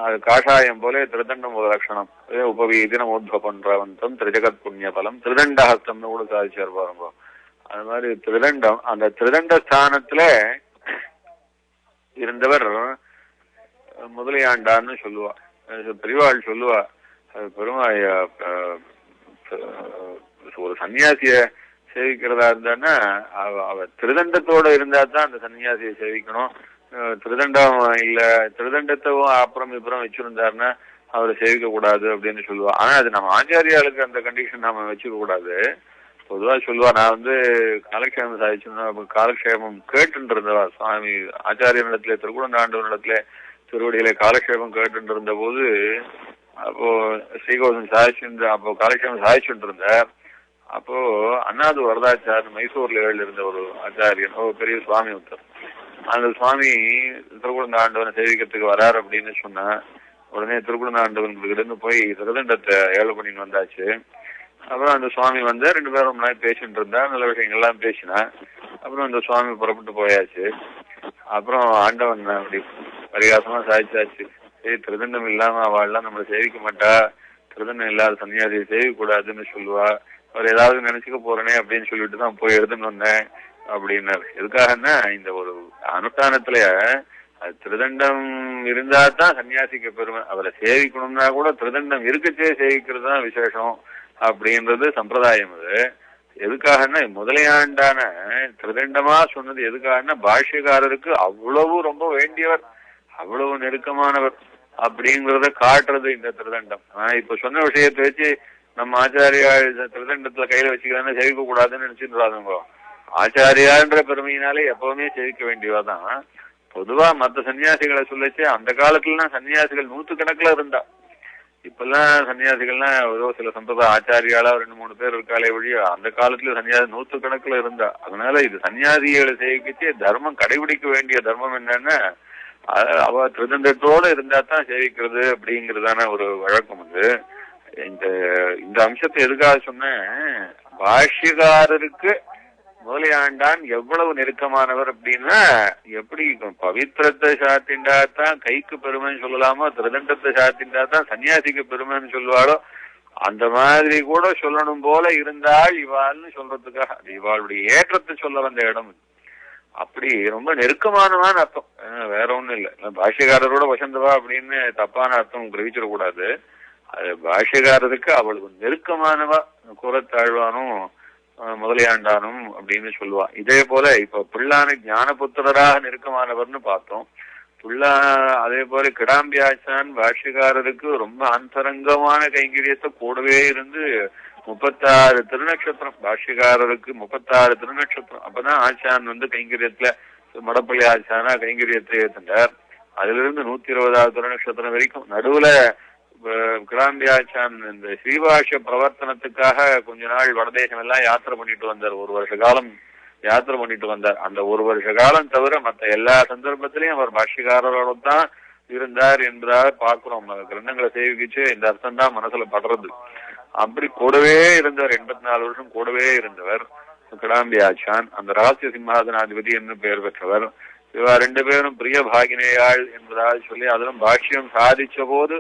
அது காஷாயம் போல திரிதண்டம் ஒரு லட்சணம். உபவீதினம் உத்வபன்றவந்தம் திரிஜகத் புண்ணிய பலம் திரிதண்டஹஸ்தம்னு கூட சாதிச்சார் பாருங்க. அது மாதிரி திரிதண்டம் அந்த திரிதண்ட ஸ்தானத்துல இருந்தவர் முதலியாண்டான்னு சொல்லுவா. பெரியவாள் சொல்லுவா. பெருமாள் ஒரு சன்னியாசிய சேவிக்கிறதா இருந்தான்னா அவ திருதண்டத்தோட இருந்தா தான் அந்த சன்னியாசியை சேவிக்கணும். திருதண்டம் இல்ல திருதண்டத்தவும் அப்புறம் இப்புறம் வச்சிருந்தாருன்னா அவரை சேவிக்க கூடாது அப்படின்னு சொல்லுவா. ஆனா அது நம்ம ஆச்சாரியாளுக்கு அந்த கண்டிஷன் நாம வச்சுக்க கூடாது. பொதுவா சொல்லுவா. நான் காலக்ஷேமம் சாதிச்சோம்னா காலக்ஷேமம் கேட்டு இருந்தவா சுவாமி ஆச்சாரியனிடத்துல திருக்குடந்தாண்டவனிடத்துல திருவடியில காலக்ஷேபம் கேட்டு இருந்த போது அப்போ ஸ்ரீகோசம் சாதிச்சுட்டு அப்போ காலக்ஷேபம் சாதிச்சுட்டு இருந்த அப்போ அண்ணாது வரதாச்சார் மைசூர்ல இருந்த ஒரு ஆச்சாரியன் ஒரு பெரிய சுவாமி ஒருத்தர். அந்த சுவாமி திருக்குடந்தாண்டவனை சேவிக்கிறதுக்கு வராரு அப்படின்னு சொன்னா உடனே திருக்குடந்தாண்டவன்கிட்ட போய் திருதண்டத்தை ஏழை பண்ணின்னு வந்தாச்சு. அப்புறம் அந்த சுவாமி 2 பேரும் பேசிட்டு இருந்தா நல்ல விஷயங்கள்லாம் பேசினா. அப்புறம் அந்த சுவாமி புறப்பட்டு போயாச்சு. அப்புறம் ஆண்டவன் அப்படி பரிகாசமா சாதிச்சாச்சு. திருதண்டம் இல்லாம அவள்லாம் நம்மளை சேவிக்க மாட்டா, திருதண்டம் இல்லாத சன்னியாசியை சேவிக்க கூடாதுன்னு சொல்லுவா, அவர் ஏதாவது நினைச்சுக்க போறேனே அப்படின்னு சொல்லிட்டு தான் போய் எடுத்துன்னு வந்தேன் அப்படின்னாரு. எதுக்காகன்னா இந்த ஒரு அனுஷ்டானத்துல திருதண்டம் இருந்தா தான் சன்னியாசிக்கு பெருமை. அவரை சேவிக்கணும்னா கூட திருதண்டம் இருக்கச்சே சேவிக்கிறது தான் விசேஷம் அப்படின்றது சம்பிரதாயம். அது எதுக்காகன்னா முதலையாண்டான திருதண்டமா சொன்னது எதுக்காகன்னா பாஷ்யக்காரருக்கு அவ்வளவு ரொம்ப வேண்டியவர், அவ்வளவு நெருக்கமானவர் அப்படிங்கறத காட்டுறது இந்த திருதண்டம். இப்ப சொன்ன விஷயத்தை வச்சு நம்ம ஆச்சாரியா திருதண்டத்துல கையில வச்சுக்கிறான்னு சேவிக்க கூடாதுன்னு நினைச்சுருவாங்க. ஆச்சாரியான்ற பெருமையினாலே எப்பவுமே சேவிக்க வேண்டியவாதான். பொதுவா மற்ற சன்னியாசிகளை சொல்லச்சு அந்த காலத்துலலாம் சன்னியாசிகள் 100 கணக்குல இருந்தா. இப்பெல்லாம் சன்னியாசிகள்லாம் ஏதோ சில சம்பிரதாய ஆச்சாரியாலா 2-3 பேர் இருக்காளே வழி, அந்த காலத்துல சன்னியாசி 100 கணக்குல இருந்தா. அதனால இது சன்னியாசிகளை சேவிக்கிச்சு தர்மம் கடைபிடிக்க வேண்டிய தர்மம் என்னன்னா, அவ திருதண்டத்தோட இருந்தா தான் சேவிக்கிறது அப்படிங்கிறதான ஒரு வழக்கம். வந்து இந்த இந்த அம்சத்தை எதுக்காக சொன்னேன், பாஷ்யகாரருக்கு முதலியாண்டான் எவ்வளவு நெருக்கமானவர் அப்படின்னா, எப்படி பவித்திரத்தை சாத்திண்டா தான் கைக்கு பெருமைன்னு சொல்லலாமோ, திருதண்டத்தை சாத்திண்டா தான் சன்னியாசிக்கு பெருமைன்னு சொல்லுவாளோ, அந்த மாதிரி கூட சொல்லணும் போல இருந்தால் இவாள்னு சொல்றதுக்காக இவாளுடைய ஏற்றத்தை சொல்ல வந்த இடம். அப்படி ரொம்ப நெருக்கமானவான அர்த்தம், வேற ஒண்ணும் இல்லை. பாஷ்யக்காரரோட வசந்தவா அப்படின்னு தப்பான அர்த்தம் கிரகிச்சிடக்கூடாது. அது பாஷ்யக்காரருக்கு அவளுக்கு நெருக்கமானவா கூறத்தாழ்வானும் முதலியாண்டானும் அப்படின்னு சொல்லுவா. இதே போல இப்ப பிள்ளான ஞானபுத்திரராக நெருக்கமானவர்னு பார்த்தோம். பிள்ளா அதே போல கிடாம்பியாச்சான் பாஷ்யக்காரருக்கு ரொம்ப அந்தரங்கமான கைங்கரியத்தை கூடவே இருந்து 36 திருநட்சத்திரம், பாஷ்யக்காரருக்கு 36 திருநட்சத்திரம். அப்பதான் ஆச்சான் வந்து கைங்கரியத்துல மடப்பள்ளி ஆச்சானா கைங்கரியத்தை ஏத்துட்டார். அதுல இருந்து 120வது திருநட்சத்திரம் வரைக்கும் நடுவுல கிடாம்பியாச்சான் இந்த ஸ்ரீபாஷ்ய பிரவர்த்தனத்துக்காக கொஞ்ச நாள் வடதேசம் எல்லாம் யாத்திரை பண்ணிட்டு வந்தார். 1 வருஷ காலம் யாத்திரை பண்ணிட்டு வந்தார். அந்த 1 வருஷ காலம் தவிர மற்ற எல்லா சந்தர்ப்பத்திலையும் அவர் பாஷ்யக்காரரோட தான் இருந்தார் என்பதாக பார்க்கிறோம். கிரந்தங்களை சேவிச்சு இந்த அர்த்தம் தான் மனசுல படுறது. அப்படி கூடவே இருந்தவர், 84 வருஷம் கூடவே இருந்தவர் கிடாம்பியாச்சான். அந்த ரகசிய சிம்மாசனாதிபதி என்று பெயர் பெற்றவர். இவா 2 பேரும் பிரிய பாகினேயாள் என்பதாக சொல்லி அதிலும் பாஷ்யம் சாதிச்ச போது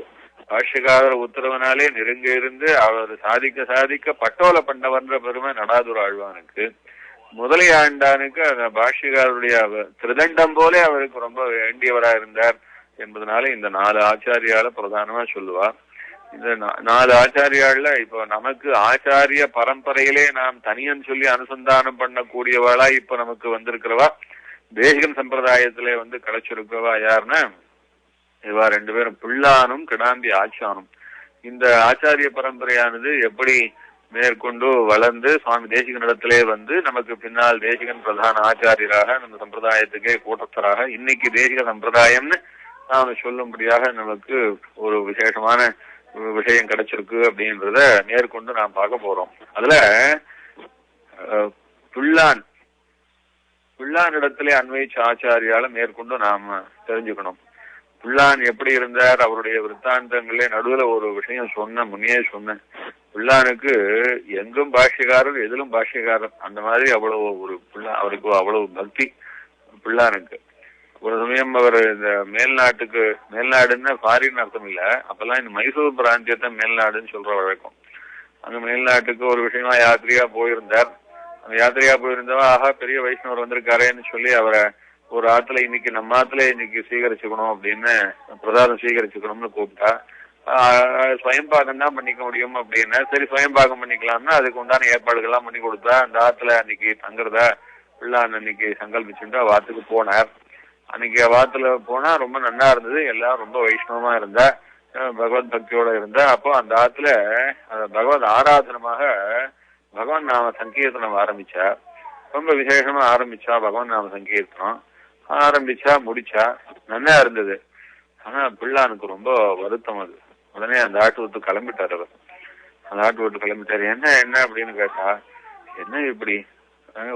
பாஷ்யக்காரர் உத்தரவனாலே நெருங்க இருந்து அவர் சாதிக்க பட்டோல பண்ணவன்ற பெருமை நடாதுர ஆழ்வானுக்கு. முதலியாண்டானுக்கு அந்த பாஷ்யக்காரருடைய திருதண்டம் போலே அவருக்கு ரொம்ப வேண்டியவரா இருந்தார் என்பதனால இந்த 4 ஆச்சாரியால பிரதானமா சொல்லுவா. இந்த 4 ஆச்சாரியாள்ல இப்போ நமக்கு ஆச்சாரிய பரம்பரையிலே நாம் தனியன் சொல்லி அனுசந்தானம் பண்ணக்கூடியவளா இப்ப நமக்கு வந்திருக்கிறவா தேசிகன் சம்பிரதாயத்திலே வந்து கிடைச்சிருக்கிறவா யாருன்னா இவா 2 பேரும் பிள்ளானும் கிடாம்பி ஆச்சானும். இந்த ஆச்சாரிய பரம்பரையானது எப்படி மேற்கொண்டு வளர்ந்து சுவாமி தேசிகனிடத்திலே வந்து நமக்கு பின்னால் தேசிகன் பிரதான ஆச்சாரியராக நம்ம சம்பிரதாயத்துக்கே கூட்டத்தராக இன்னைக்கு தேசிக சம்பிரதாயம்னு நாம சொல்லும்படியாக நமக்கு ஒரு விசேஷமான விஷயம் கிடைச்சிருக்கு அப்படின்றத மேற்கொண்டு நாம் பார்க்க போறோம். அதுல பிள்ளான் இடத்திலே அன்வயிச்ச ஆச்சாரியால மேற்கொண்டு நாம தெரிஞ்சுக்கணும். பிள்ளான் எப்படி இருந்தார், அவருடைய விற்த்தாந்தங்களே நடுவுல ஒரு விஷயம் முன்னே சொன்னேன். பிள்ளானுக்கு எங்கும் பாஷ்யக்காரர் எதிலும் பாஷ்யக்காரர், அந்த மாதிரி அவ்வளவு ஒரு அவருக்கு அவ்வளவு பக்தி பிள்ளானுக்கு. ஒரு சமயம் அவர் இந்த மேல்நாடுன்னு ஃபாரின் அர்த்தம் இல்ல, அப்பெல்லாம் இந்த மைசூர் பிராந்தியத்தை மேல்நாடுன்னு சொல்ற வழக்கம். அங்க மேல்நாட்டுக்கு ஒரு விஷயமா யாத்திரையா போயிருந்தார். அந்த யாத்திரையா போயிருந்தவா ஆஹா பெரிய வைஷ்ணவர் வந்திருக்காரேன்னு சொல்லி அவரை ஒரு ஆத்துல இன்னைக்கு நம்ம ஆத்துல இன்னைக்கு சீகரிச்சுக்கணும் அப்படின்னு பிரசாதம் சீகரிச்சுக்கணும்னு கூப்பிட்டா. ஸ்வயம்பாகம் தான் பண்ணிக்க முடியும் அப்படின்னா சரி ஸ்வயம்பாகம் பண்ணிக்கலாம்னா அதுக்கு உண்டான ஏற்பாடுகள்லாம் பண்ணி கொடுத்தா. அந்த ஆத்துல அன்னைக்கு தங்குறதா பிள்ளான் அன்னைக்கு சங்கல்பிச்சுட்டு வாத்துக்கு போனார். அன்னைக்கு வாத்துல போனா ரொம்ப நல்லா இருந்தது. எல்லாம் ரொம்ப வைஷ்ணவமா இருந்தா, பகவத் பக்தியோட இருந்தா. அப்போ அந்த ஆத்துல பகவத் ஆராதனமாக பகவான் நாம சங்கீர்த்தனம் ஆரம்பிச்சா. ரொம்ப விசேஷமா ஆரம்பிச்சா பகவான் நாம சங்கீர்த்தனம் ஆரம்பிச்சா முடிச்சா நல்லா இருந்தது. ஆனா பிள்ளானுக்கு ரொம்ப வருத்தம். அது உடனே அந்த ஆட்டு விட்டு கிளம்பிட்டார். அவர் அந்த ஆட்டு விட்டு கிளம்பிட்டாரு. என்ன அப்படின்னு கேட்டா, என்ன இப்படி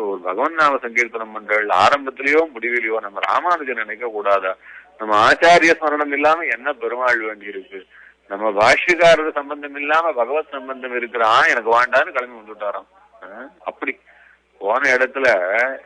ஒரு பகவான் நாம சங்கீர்த்தனம் பண்றாள் ஆரம்பத்திலயோ முடிவிலையோ நம்ம ராமானுஜன் நினைக்க கூடாதா? நம்ம ஆச்சாரிய ஸ்மரணம் இல்லாம என்ன பெருமாள் வேண்டி இருக்கு? நம்ம பாஷ்யக்காரர் சம்பந்தம் இல்லாம பகவத் சம்பந்தம் இருக்கிறான், எனக்கு வாண்டான்னு கிளம்பி வந்துட்டாராம். அப்படி போன இடத்துல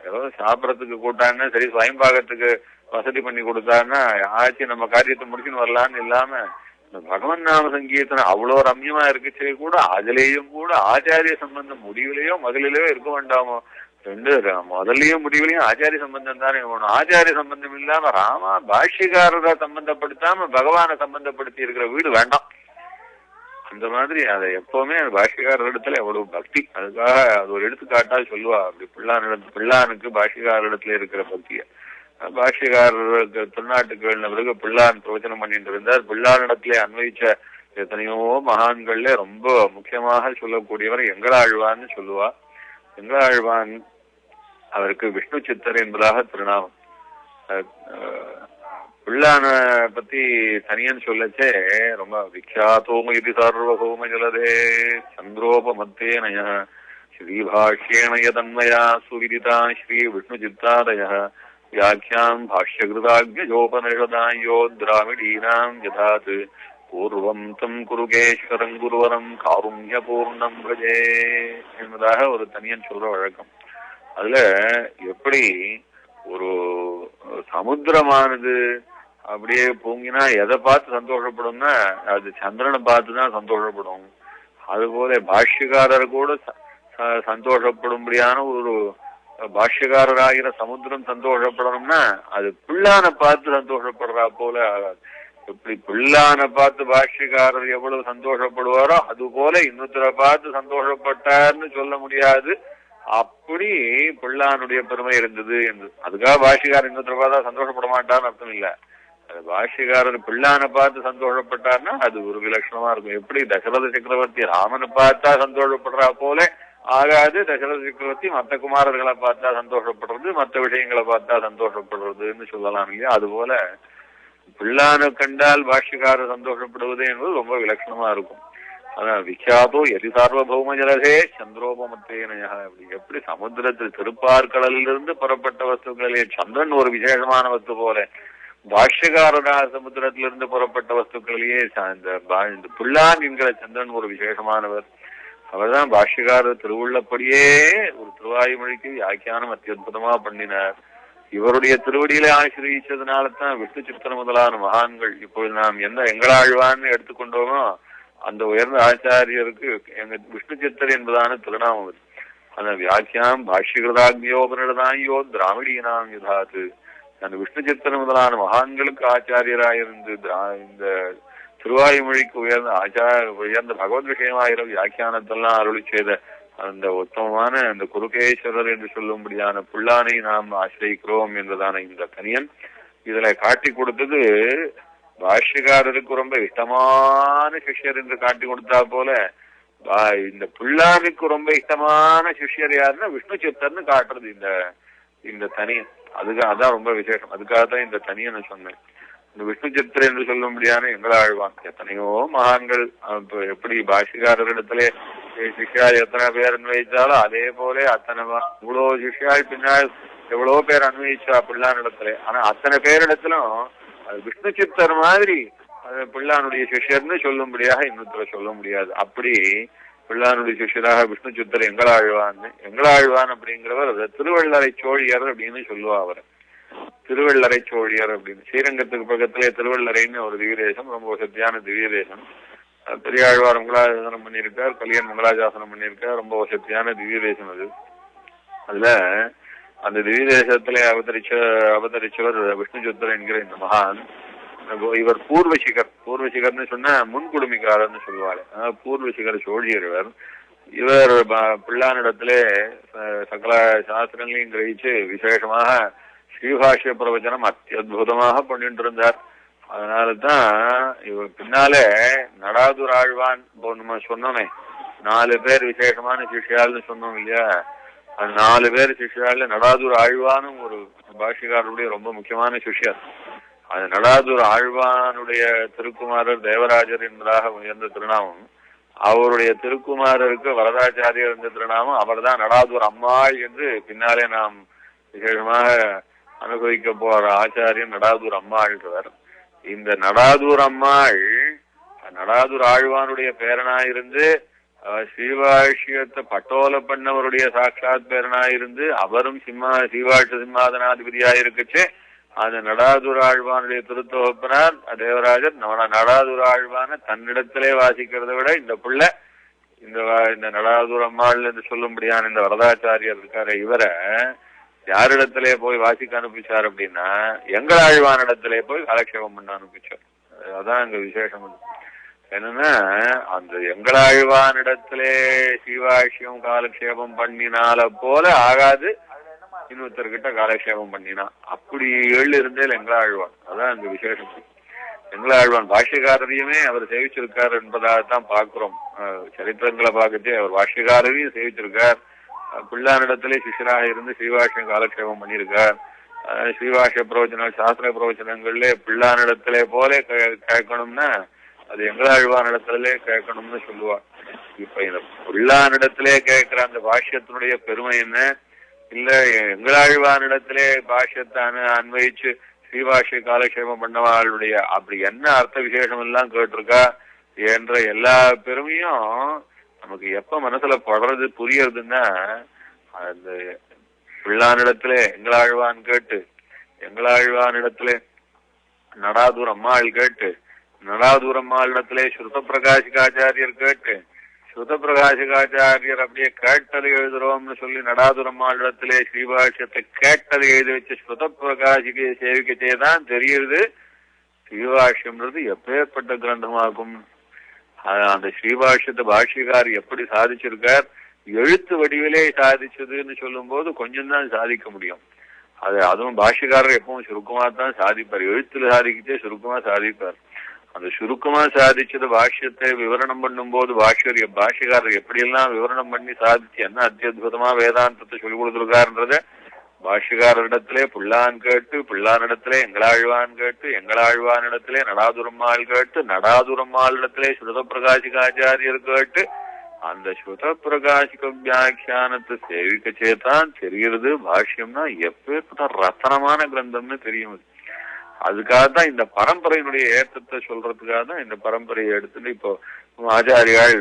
ஏதோ சாப்பிடறதுக்கு கூட்டான்னு சரி ஸ்வயம்பாகத்துக்கு வசதி பண்ணி கொடுத்தாருன்னா ஆச்சு நம்ம காரியத்தை முடிச்சுன்னு வரலான்னு இல்லாம இந்த பகவன் நாம சங்கீர்த்தனம் அவ்வளோ ரம்யமா இருக்குச்சே கூட அதுலேயும் கூட ஆச்சாரிய சம்பந்தம் முடிவிலையோ முதலிலேயோ இருக்க வேண்டாமோ? 2 முதல்லையும் முடிவிலையும் ஆச்சாரிய சம்பந்தம் தானே வேணும். ஆச்சாரிய சம்பந்தம் இல்லாம ராமா பாஷ்யக்காரரை சம்பந்தப்படுத்தாம பகவானை சம்பந்தப்படுத்தி இருக்கிற வீடு வேண்டாம். அந்த மாதிரி அதை எப்பவுமே பாஷ்யக்காரர் இடத்துல எவ்வளவு பக்தி, அதுக்காக அது ஒரு எடுத்துக்காட்டா சொல்லுவா. அப்படி பிள்ளானுக்கு பாஷ்யக்காரர் இடத்துல இருக்கிற பக்திய பாஷ்யக்காரருக்கு திருநாட்டுக்கு எழுந்த பிறகு பிள்ளான் பிரவச்சனம் பண்ணிட்டு இருந்தார். பிள்ளானிடத்திலே அன்வயிச்ச எத்தனையோ மகான்கள்ல ரொம்ப முக்கியமாக சொல்லக்கூடியவர் எங்களாழ்வான்னு சொல்லுவா. எங்களாழ்வான் அவருக்கு விஷ்ணு சித்தர் என்பதாக திருநாமம். பிள்ளான பத்தி தனியன் சொல்லச்சே ரொம்ப விக்யாத்தோம இது சர்வபௌம ஜலதே சந்திரோபமத்தேனய ஸ்ரீபாஷ்யேணய தன்மயா சுவிதிதா ஸ்ரீ விஷ்ணு சித்தாதய வியாக்கியாம் பாஷ்யகிருதாக்ஞோபனிஷதாயோ திராவிடீனாம் யதாத் பூர்வம் தம் குருகேஸ்வரம் குருவரம் காருண்யபூர்ணம் பஜே என்பதாக ஒரு தனியன் சொல்ற வழக்கம். அதுல எப்படி ஒரு சமுத்திரமானது அப்படியே பொங்கினா எதை பார்த்து சந்தோஷப்படும்னா அது சந்திரனை பார்த்துதான் சந்தோஷப்படும். அதுபோல பாஷ்யக்காரர் கூட சந்தோஷப்படும்படியான ஒரு பாஷ்யக்காரராகிற சமுத்திரம் சந்தோஷப்படணும்னா அது பிள்ளான பார்த்து சந்தோஷப்படுறா போல ஆகாது. எப்படி பிள்ளான பார்த்து பாஷ்யக்காரர் எவ்வளவு சந்தோஷப்படுவாரோ அது போல இன்னொருத்தரை பார்த்து சந்தோஷப்பட்டார்னு சொல்ல முடியாது. அப்படி பிள்ளானுடைய பெருமை இருந்தது என்று. அதுக்காக பாஷ்யக்காரர் இன்னொருத்தரை பார்த்தா சந்தோஷப்பட மாட்டார்னு அர்த்தம் இல்ல. அது பாஷ்யக்காரர் பிள்ளான பார்த்து சந்தோஷப்பட்டார்னா அது ஒரு விலட்சணமா இருக்கும். எப்படி தசரத சக்கரவர்த்தி ராமனை பார்த்தா சந்தோஷப்படுறா போல ஆகாது, தசரத சக்கரவர்த்தி மற்ற குமாரர்களை பார்த்தா சந்தோஷப்படுறது, மற்ற விஷயங்களை பார்த்தா சந்தோஷப்படுறதுன்னு சொல்லலாம் இல்லையா? அதுபோல பிள்ளான கண்டால் பாஷ்யக்காரர் சந்தோஷப்படுவது என்பது ரொம்ப விலட்சணமா இருக்கும். அதான் விக்யாதோ எரி சார்வபௌம ஜலதே சந்திரோபமத்தேனயா. எப்படி சமுத்திரத்தில் திருப்பார்கடலிலிருந்து புறப்பட்ட வஸ்துக்களிலே சந்திரன் ஒரு விசேஷமான வஸ்து போல பாஷ்யக்காரரா சமுத்திரத்திலிருந்து புறப்பட்ட வஸ்துக்களிலேயே இந்த பிள்ளான் என்கிற சந்திரன் ஒரு விசேஷமானவர். அவர்தான் பாஷ்யக்காரர் திருவுள்ளப்படியே ஒரு திருவாயுமொழிக்கு வியாக்கியானம் அத்தியுதமா பண்ணினார். இவருடைய திருவடியிலே ஆசிரியச்சதுனால்தான் விஷ்ணு சித்தர் முதலான மகான்கள் இப்பொழுது நாம் எங்களாழ்வான்னு எடுத்துக்கொண்டோமோ அந்த உயர்ந்த ஆச்சாரியருக்கு எங்க விஷ்ணு சித்தர் என்பதான திருநாமம். அந்த வியாக்கியாம் பாஷ்யகிருதாக்ஞோபனிஷதாயோ திராவிடீனாம் யதாத். அந்த விஷ்ணு சித்தர் முதலான மகான்களுக்கு ஆச்சாரியராயிருந்து இந்த திருவாயுமொழிக்கு உயர்ந்த பகவத் விஷயமாயிர வியாக்கியானத்தெல்லாம் அருளி செய்த அந்த உத்தமமான அந்த குருகேஸ்வரர் என்று சொல்லும்படியான பிள்ளானை நாம் ஆசிரியிக்கிறோம் என்பதான இந்த தனியன் இதுல காட்டி கொடுத்தது பாஷ்யக்காரருக்கு ரொம்ப இஷ்டமான சிஷ்யர் என்று காட்டி கொடுத்தா போல இந்த பிள்ளானுக்கு ரொம்ப இஷ்டமான சிஷ்யர் யாருன்னா விஷ்ணு சித்தர்னு காட்டுறது இந்த தனியன். அதான் ரொம்ப விசேஷம். அதுக்காகத்தான் இந்த தனியனை சொன்னேன். இந்த விஷ்ணு சித்தர் என்று சொல்லும்படியான எங்களாழ்வான் எத்தனையோ மகான்கள் எப்படி பாஷ்யக்காரரிடத்திலே சிஷ்யால் எத்தனை பேர் அன்வயிச்சாலும் அதே போல அத்தனை இவ்வளவு சிஷ்யால் பின்னால் எவ்வளவு பேர் அன்வயிச்சா பிள்ளான் இடத்துல. ஆனா அத்தனை பேரிடத்திலும் அது விஷ்ணு சித்தர் மாதிரி அது பிள்ளானுடைய சிஷ்யர்னு சொல்லும்படியாக இன்னொருத்தர சொல்ல முடியாது. அப்படி பிள்ளானுடைய சிஷ்யராக விஷ்ணு சித்தர் எங்களாழ்வான் அப்படிங்கிறவர் திருவள்ளரை சோழியர் அப்படின்னு சொல்லுவா. அவர் திருவள்ளரை சோழியர் அப்படின்னு ஸ்ரீரங்கத்துக்கு பக்கத்திலே திருவள்ளரைன்னு ஒரு திவ்யதேசம், ரொம்ப வசதியான திவ்யதேசம். பெரியாழ்வார் மங்களாசாசனம் பண்ணியிருக்கார், கலியன் மங்களாசாசனம் பண்ணியிருக்கார். ரொம்ப வசதியான திவ்யதேசம் அது. அதுல அந்த திவ்யதேசத்திலே அவதரிச்சவர் விஷ்ணு சித்தர் என்கிற இந்த மகான். இவர் பூர்வசிகர்னு சொன்னா முன்குடுமிக்காரர்னு சொல்லுவாரு. பூர்வசிகர் சோழியர் இவர் பிள்ளானிடத்திலே சகல சாஸ்திரங்களையும் கிரகிச்சு விசேஷமாக ஸ்ரீபாஷ்ய பிரவச்சனம் அத்தியுதமாக பண்ணிட்டு இருந்தார். அதனாலதான் இவர் பின்னாலே நடாதுர் ஆழ்வான் நம்ம சொன்னோமே 4 பேர் விசேஷமான சிஷ்யால்னு சொன்னோம் இல்லையா? அந்த 4 பேர் சிஷ்யால நடாதுர் ஆழ்வானும் ஒரு பாஷ்யக்காரருடைய ரொம்ப முக்கியமான சிஷ்யர். அது நடாதுர் ஆழ்வானுடைய திருக்குமாரர் தேவராஜர் என்பதாக உயர்ந்த திருநாமம். அவருடைய திருக்குமாரருக்கு வரதாச்சாரியர் என்ற திருநாமம். அவர் தான் நடாதுர் அம்மாள் என்று பின்னாலே நாம் விசேஷமாக அனுபவிக்க போற ஆச்சாரியன் நடாதுர் அம்மாள்ன்றவர். இந்த நடாதுர் அம்மாள் நடாதுர் ஆழ்வானுடைய பேரனாயிருந்து ஸ்ரீபாஷ்யத்தை பட்டோல பண்ணவருடைய சாட்சாத் பேரனாயிருந்து அவரும் ஸ்ரீபாஷ்ய சிம்மாதனாதிபதியாயிருக்குச்சு. அந்த நடாதுர் ஆழ்வானுடைய திருத்தொகுப்பினார் தேவராஜர் நடாதுர் ஆழ்வான தன்னிடத்திலே வாசிக்கிறத விட இந்த பிள்ளை இந்த நடாதுர் அம்மாள் என்று சொல்லும்படியான இந்த வரதாச்சாரியர் இருக்காரு, இவரை யாரிடத்திலே போய் வாசிக்க அனுப்பிச்சார் அப்படின்னா எங்களாழ்வானிடத்திலே போய் காலக்ஷேபம் பண்ண அனுப்பிச்சார். அதான் அங்க விசேஷம். என்னன்னா அந்த எங்களாழ்வானிடத்திலே ஸ்ரீபாஷ்யம் காலக்ஷேபம் பண்ணினால போல ஆகாது இன்னொருத்தர்கிட்ட காலக்ஷேபம் பண்ணினா. அப்படி இருந்தேன் எங்களாழ்வான். அதான் அங்க விசேஷம். எங்களாழ்வான் பாஷ்யக்காரரையுமே அவர் சேவிச்சிருக்கார் என்பதாகத்தான் பார்க்கிறோம். சரித்திரங்களை பார்க்கச்சே அவர் பாஷ்யக்காரரையும் சேவிச்சிருக்கார். பிள்ளானிடத்திலே சிஷ்யராக இருந்து ஸ்ரீபாஷ்யம் காலக்ஷேபம் பண்ணியிருக்கார். ஸ்ரீபாஷ்ய பிரவச்சன சாஸ்திர பிரவச்சனங்கள்ல பிள்ளானிடத்திலே போல கேட்கணும்னா அது எங்களாழ்வானிடத்திலே கேட்கணும்னு சொல்லுவா. இப்ப இந்த பிள்ளானிடத்திலே கேட்கிற அந்த பாஷ்யத்தினுடைய பெருமை என்ன, இல்ல எங்களாழ்வானிடத்திலே பாஷ்யத்தை அன்வயிச்சு ஸ்ரீபாஷ்ய காலக்ஷேபம் பண்ணவாளுடைய அப்படி என்ன அர்த்த விசேஷம் எல்லாம் கேட்டிருக்கா என்ற எல்லா பெருமையும் நமக்கு எப்ப மனசுல படுறது புரியறதுன்னா அந்த பிள்ளானிடத்துல எங்களாழ்வான் கேட்டு, எங்களாழ்வானிடத்துல நடாதூர் அம்மாள் கேட்டு, நடாதூர் அம்மாளிடத்திலே ஸ்ருத பிரகாசிகாச்சாரியர் கேட்டு, ஸ்ருத பிரகாசிகாச்சாரியர் அப்படியே கேட்டதை எழுதுறோம்னு சொல்லி நடாதூர் அம்மாளிடத்திலே ஸ்ரீபாஷ்யத்தை கேட்டதை எழுதி வச்ச ஸ்ருத பிரகாசிக சேவிக்கச்சேதான் தெரியுது ஸ்ரீபாஷ்யம்ன்றது எப்பேற்பட்ட கிரந்தமாகும். அந்த ஸ்ரீபாஷ்யத்தை பாஷ்யக்கார் எப்படி சாதிச்சிருக்கார், எழுத்து வடிவிலே சாதிச்சதுன்னு சொல்லும் போது கொஞ்சம் தான் சாதிக்க முடியும். அதுவும் பாஷ்யக்காரர் எப்பவும் சுருக்கமா தான் சாதிப்பார். எழுத்துல சாதிக்கிட்டே சுருக்கமா சாதிப்பார். அந்த சுருக்கமா சாதிச்சது பாஷ்யத்தை விவரணம் பண்ணும் போது பாஷ்யக்காரர் எப்படியெல்லாம் விவரணம் பண்ணி சாதிச்சு என்ன அத்தியுதமா வேதாந்தத்தை சொல்லிக் கொடுத்துருக்காருன்றத பாஷ்யக்காரரிடத்திலே புள்ளான் கேட்டு, பிள்ளானிடத்திலே எங்களாழ்வான் கேட்டு, எங்களாழ்வானிடத்திலே நடாதுரம்மாள் கேட்டு, நடாதுரம்மாளிடத்திலே ஸ்ருத பிரகாசிகாச்சாரியர் கேட்டு, அந்த ஸ்ருத பிரகாசிக வியாக்கியானத்தை சேவிக்கச்சேதான் தெரிகிறது பாஷ்யம்னா எப்பேற்பட்ட ரத்தனமான கிரந்தம்னு தெரியும். அதுக்காகத்தான் இந்த பரம்பரையினுடைய ஏற்றத்தை சொல்றதுக்காக தான் இந்த பரம்பரையை எடுத்துட்டு இப்போ ஆச்சாரியால்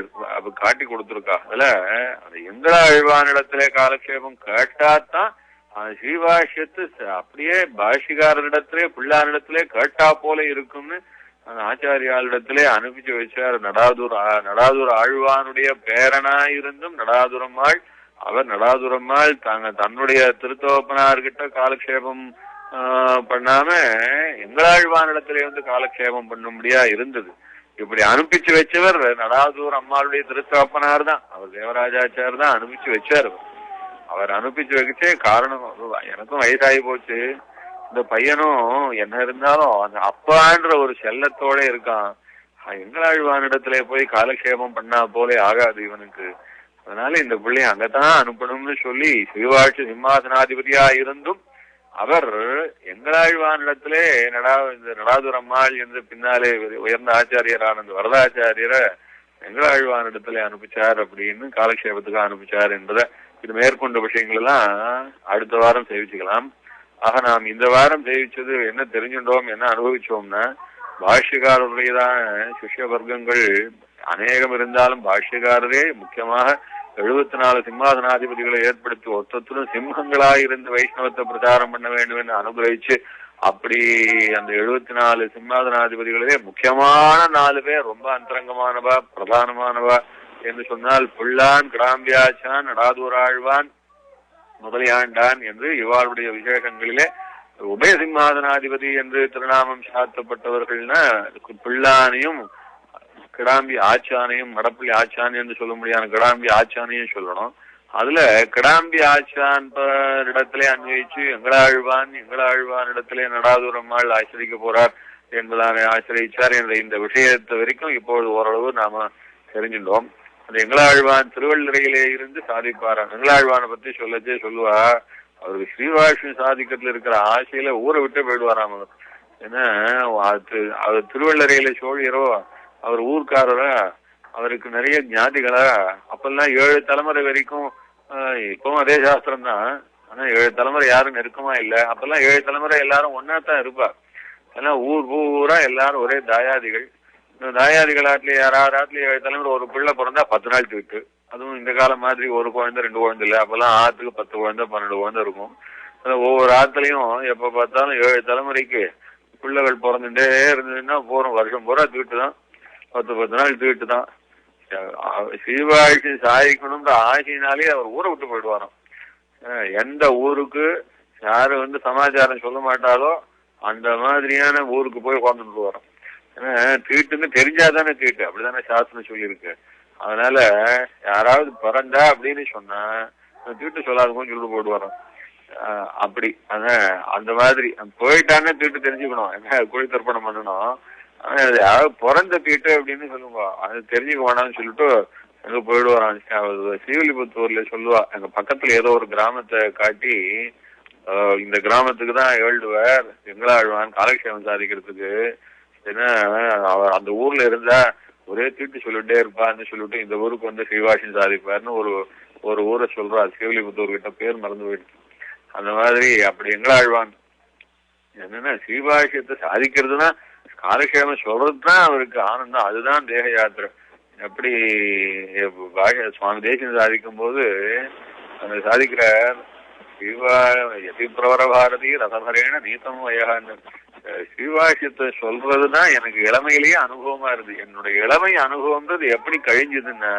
காட்டி கொடுத்துருக்கா. அதுல அந்த எங்களாழ்வானிடத்திலே காலக்ஷேபம் கேட்டாத்தான் ஸ்ரீபாஷ்யத்து அப்படியே பாஷ்யக்காரரிடத்திலே பிள்ளாரிடத்திலே கேட்டா போல இருக்கும்னு அந்த ஆச்சாரியாளிடத்திலே அனுப்பிச்சு வச்சார். நடாதூர் ஆழ்வானுடைய பேரனாயிருந்தும் நடாதுரம்மாள், அவர் நடாதுரம்மாள் தன்னுடைய திருத்தோப்பனார்கிட்ட காலக்ஷேபம் பண்ணாம எங்களாழ்வானிடத்திலே வந்து காலக்ஷேபம் பண்ணும்படியா இருந்தது. இப்படி அனுப்பிச்சு வச்சவர் நடாதூர் அம்மாளுடைய திருத்தோப்பனார் தான், அவர் தேவராஜாச்சார் தான் அனுப்பிச்சு வச்சார். அவர் அனுப்பிச்சு வச்சே காரணம், எனக்கும் வயசாகி போச்சு, இந்த பையனும் என்ன இருந்தாலும் அந்த அப்பான்ற ஒரு செல்லத்தோட இருக்கான், எங்களாழ்வானிடத்திலே போய் காலக்ஷேபம் பண்ணா போலே ஆகாது இவனுக்கு, அதனால இந்த பிள்ளைய அங்கதான் அனுப்பணும்னு சொல்லி ஸ்ரீவாட்சி சிம்மாசனாதிபதியா இருந்தும் அவர் எங்களாழ்வானிடத்திலே நடாதுர் அம்மாள் என்று பின்னாலே உயர்ந்த ஆச்சாரியரான அந்த வரதாச்சாரியரை எங்களாழ்வானிடத்திலே அனுப்பிச்சார் அப்படின்னு காலக்ஷேபத்துக்கு அனுப்பிச்சார் என்பதை இது மேற்கொண்ட விஷயங்கள் எல்லாம் அடுத்த வாரம் சேவிச்சுக்கலாம். ஆக நாம் இந்த வாரம் சேவிச்சது என்ன தெரிஞ்சுட்டோம், என்ன அனுபவிச்சோம்னா, பாஷ்யக்காரருடையதான் சிஷ்ய வர்க்கங்கள் அநேகம் இருந்தாலும் பாஷ்யக்காரரே முக்கியமாக 74 சிம்மாசனாதிபதிகளை ஏற்படுத்தி ஒத்தத்திலும் சிம்மங்களாயிருந்து வைஷ்ணவத்தை பிரச்சாரம் பண்ண வேண்டும் என்று அனுகிரகிச்சு அப்படி அந்த 74 சிம்மாசனாதிபதிகளே முக்கியமான 4 பேர் ரொம்ப அந்தரங்கமானவா பிரதானமானவா என்று சொன்னால் புள்ளான், கிடாம்பியாச்சான், நடாதூராழ்வான், முதலியாண்டான் என்று இவாளுடைய விசேஷங்களிலே உபய சிம்மாசனாதிபதி என்று திருநாமம் சாத்தப்பட்டவர்கள்னா பிள்ளானையும் கிடாம்பி ஆச்சானையும் மடப்பள்ளி ஆச்சான் என்று சொல்ல முடியாத கிடாம்பி ஆச்சானையும் சொல்லணும். அதுல கிடாம்பி ஆச்சான் இடத்திலே அன்வயிச்சு எங்களாழ்வான் இடத்திலே நடாதுரம்மாள் ஆசிரிக்க போறார் என்பதான ஆசிரியிச்சார் என்ற இந்த விஷயத்தை வரைக்கும் இப்பொழுது ஓரளவு நாம தெரிஞ்சிட்டோம். அந்த எங்களாழ்வான் திருவள்ளுறையிலே இருந்து சாதிப்பாராம். எங்களாழ்வானை பத்தி சொல்லுவா, அவருக்கு ஸ்ரீபாஷ்யம் சாதிக்கிறதுல இருக்கிற ஆசையில ஊரை விட்டு போயிடுவாராம் அவர். ஏன்னா அவர் திருவள்ளுறையில சோழியரோ அவர் ஊர்க்காரரா, அவருக்கு நிறைய ஞாதிகளா, அப்பெல்லாம் 7 தலைமுறை வரைக்கும், இப்பவும் அதே சாஸ்திரம் தான், ஆனா 7 தலைமுறை யாரும் நெருக்கமா இல்ல. அப்பெல்லாம் 7 தலைமுறை எல்லாரும் ஒன்னாத்தான் இருப்பா. ஏன்னா ஊர் பூரா எல்லாரும் ஒரே தாயாதிகள். இந்த தாயாதிகள் ஆட்டிலேயே யாராவது 7 தலைமுறை ஒரு பிள்ளை பிறந்தா 10 நாள் தீட்டு. அதுவும் இந்த காலம் மாதிரி ஒரு குழந்தை 2 குழந்தை இல்லை. அப்பெல்லாம் ஆத்துக்கு 10 குழந்தை 12 குழந்தை இருக்கும். ஒவ்வொரு ஆத்துலயும் எப்ப பார்த்தாலும் 7 தலைமுறைக்கு பிள்ளைகள் பிறந்துட்டே இருந்ததுன்னா போறோம், வருஷம் பூரா தீட்டு தான், 10 நாள் தீட்டு தான். ஸ்ரீபாஷ்யம் சாதிக்கணும்ன்ற ஆசையினாலே அவர் ஊரை விட்டு போயிடுவாராம். எந்த ஊருக்கு யாரு வந்து சமாச்சாரம் சொல்ல மாட்டாலோ அந்த மாதிரியான ஊருக்கு போய் உட்காந்துட்டு வரோம். ஏன்னா தீட்டுன்னு தெரிஞ்சாதானே தீட்டு, அப்படித்தானே சாஸ்திரம் சொல்லியிருக்கு. அதனால யாராவது பிறந்தா அப்படின்னு சொன்னா தீட்டு சொல்லாதவங்க சொல்லிட்டு போயிட்டு வரோம். அப்படி அந்த மாதிரி போயிட்டானே தீட்டு தெரிஞ்சுக்கணும், என்ன கோழி தர்ப்பணம் பண்ணணும். யாராவது பிறந்த தீட்டு அப்படின்னு சொல்லுவா, அது தெரிஞ்சுக்க வேணாம்னு சொல்லிட்டு எங்க போயிடுவாரான். ஸ்ரீவில்லிபுத்தூர்ல சொல்லுவா, எங்க பக்கத்துல ஏதோ ஒரு கிராமத்தை காட்டி இந்த கிராமத்துக்கு தான் ஏழுவர் எங்களாழ்வான் காலக்ஷேமம் சாதிக்கிறதுக்கு. ஏன்னா அந்த ஊர்ல இருந்தா ஒரே தீட்டு சொல்லிட்டே இருப்பான்னு சொல்லிட்டு இந்த ஊருக்கு வந்து ஸ்ரீவாஷம் சாதிப்பாருன்னு ஒரு ஊரை சொல்றாரு. சிவலிபுத்தூர் கிட்ட பேர் மறந்து போயிடுச்சு. அந்த மாதிரி அப்படி எங்களாழ்வான் என்னன்னா ஸ்ரீபாஷ்யத்தை சாதிக்கிறதுனா காலக்ஷேமம் சொல்றதுதான் அவருக்கு ஆனந்தம். அதுதான் தேக யாத்திரை. எப்படி சுவாமி தேசியம் சாதிக்கும் போது அந்த சாதிக்கிற பிரவர பாரதி ரசபரேன நீத்தம் வயகான்னு ஸ்ரீபாஷ்யத்தை சொல்றதுதான் எனக்கு இளமையிலேயே அனுபவமா இருந்து. என்னுடைய இளமை அனுபவம்ன்றது எப்படி கழிஞ்சதுன்னா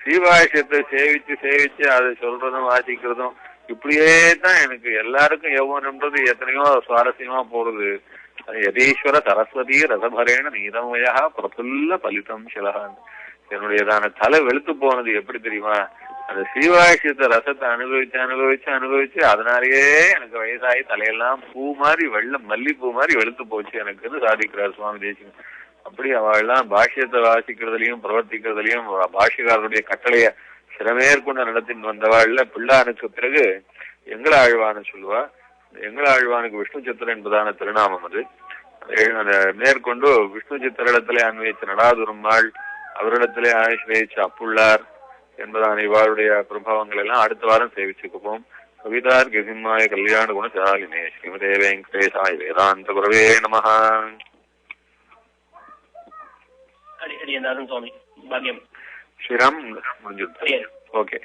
ஸ்ரீபாஷ்யத்தை சேவிச்சு அதை சொல்றதும் வாசிக்கிறதும் இப்படியே தான் எனக்கு எல்லாருக்கும் எவ்வளவுன்றது எத்தனையோ சுவாரஸ்யமா போறது. யதீஸ்வர சரஸ்வதி ரசபரேன நீதமயா பிரபுல்ல பலிதம் சிலகான். என்னுடையதான தலை வெளுத்து போனது எப்படி தெரியுமா? அந்த ஸ்ரீவாஷ்யத்தை ரசத்தை அனுபவிச்சு அதனாலேயே எனக்கு வயசாகி தலையெல்லாம் பூ மாதிரி மல்லிப்பூ மாதிரி வெளுத்து போச்சு எனக்குன்னு சாதிக்கிறார் சுவாமி தேசிகன். அப்படி அவெல்லாம் பாஷ்யத்தை வாசிக்கிறதுலயும் பிரவர்த்திக்கிறதுலயும் பாஷ்யக்காரருடைய கட்டளைய சிறமேற்கொண்டு நடத்தின்னு வந்தவாழ்ல பிள்ளானுக்கு பிறகு எங்களாழ்வான்னு சொல்லுவா. எங்களாழ்வானுக்கு விஷ்ணு சித்திர என்பதான திருநாமம் அது. மேற்கொண்டு விஷ்ணு சித்திரிடத்திலே அன்வயிச்ச நடாதுருமாள், அவரிடத்திலே ஆசிரியச்ச அப்புள்ளார் என்பதான இவாருடைய பிரபாவங்கள் எல்லாம் அடுத்த வாரம் சேவிச்சுக்குப்போம். கவிதார் கிசிம்மாய கல்யாண குணசாலினே ஸ்ரீமதே வெங்கடேசாய வேதாந்த குரவே நமஹ. ஸ்ரீராம் முடிஞ்சிருச்சு. ஓகே.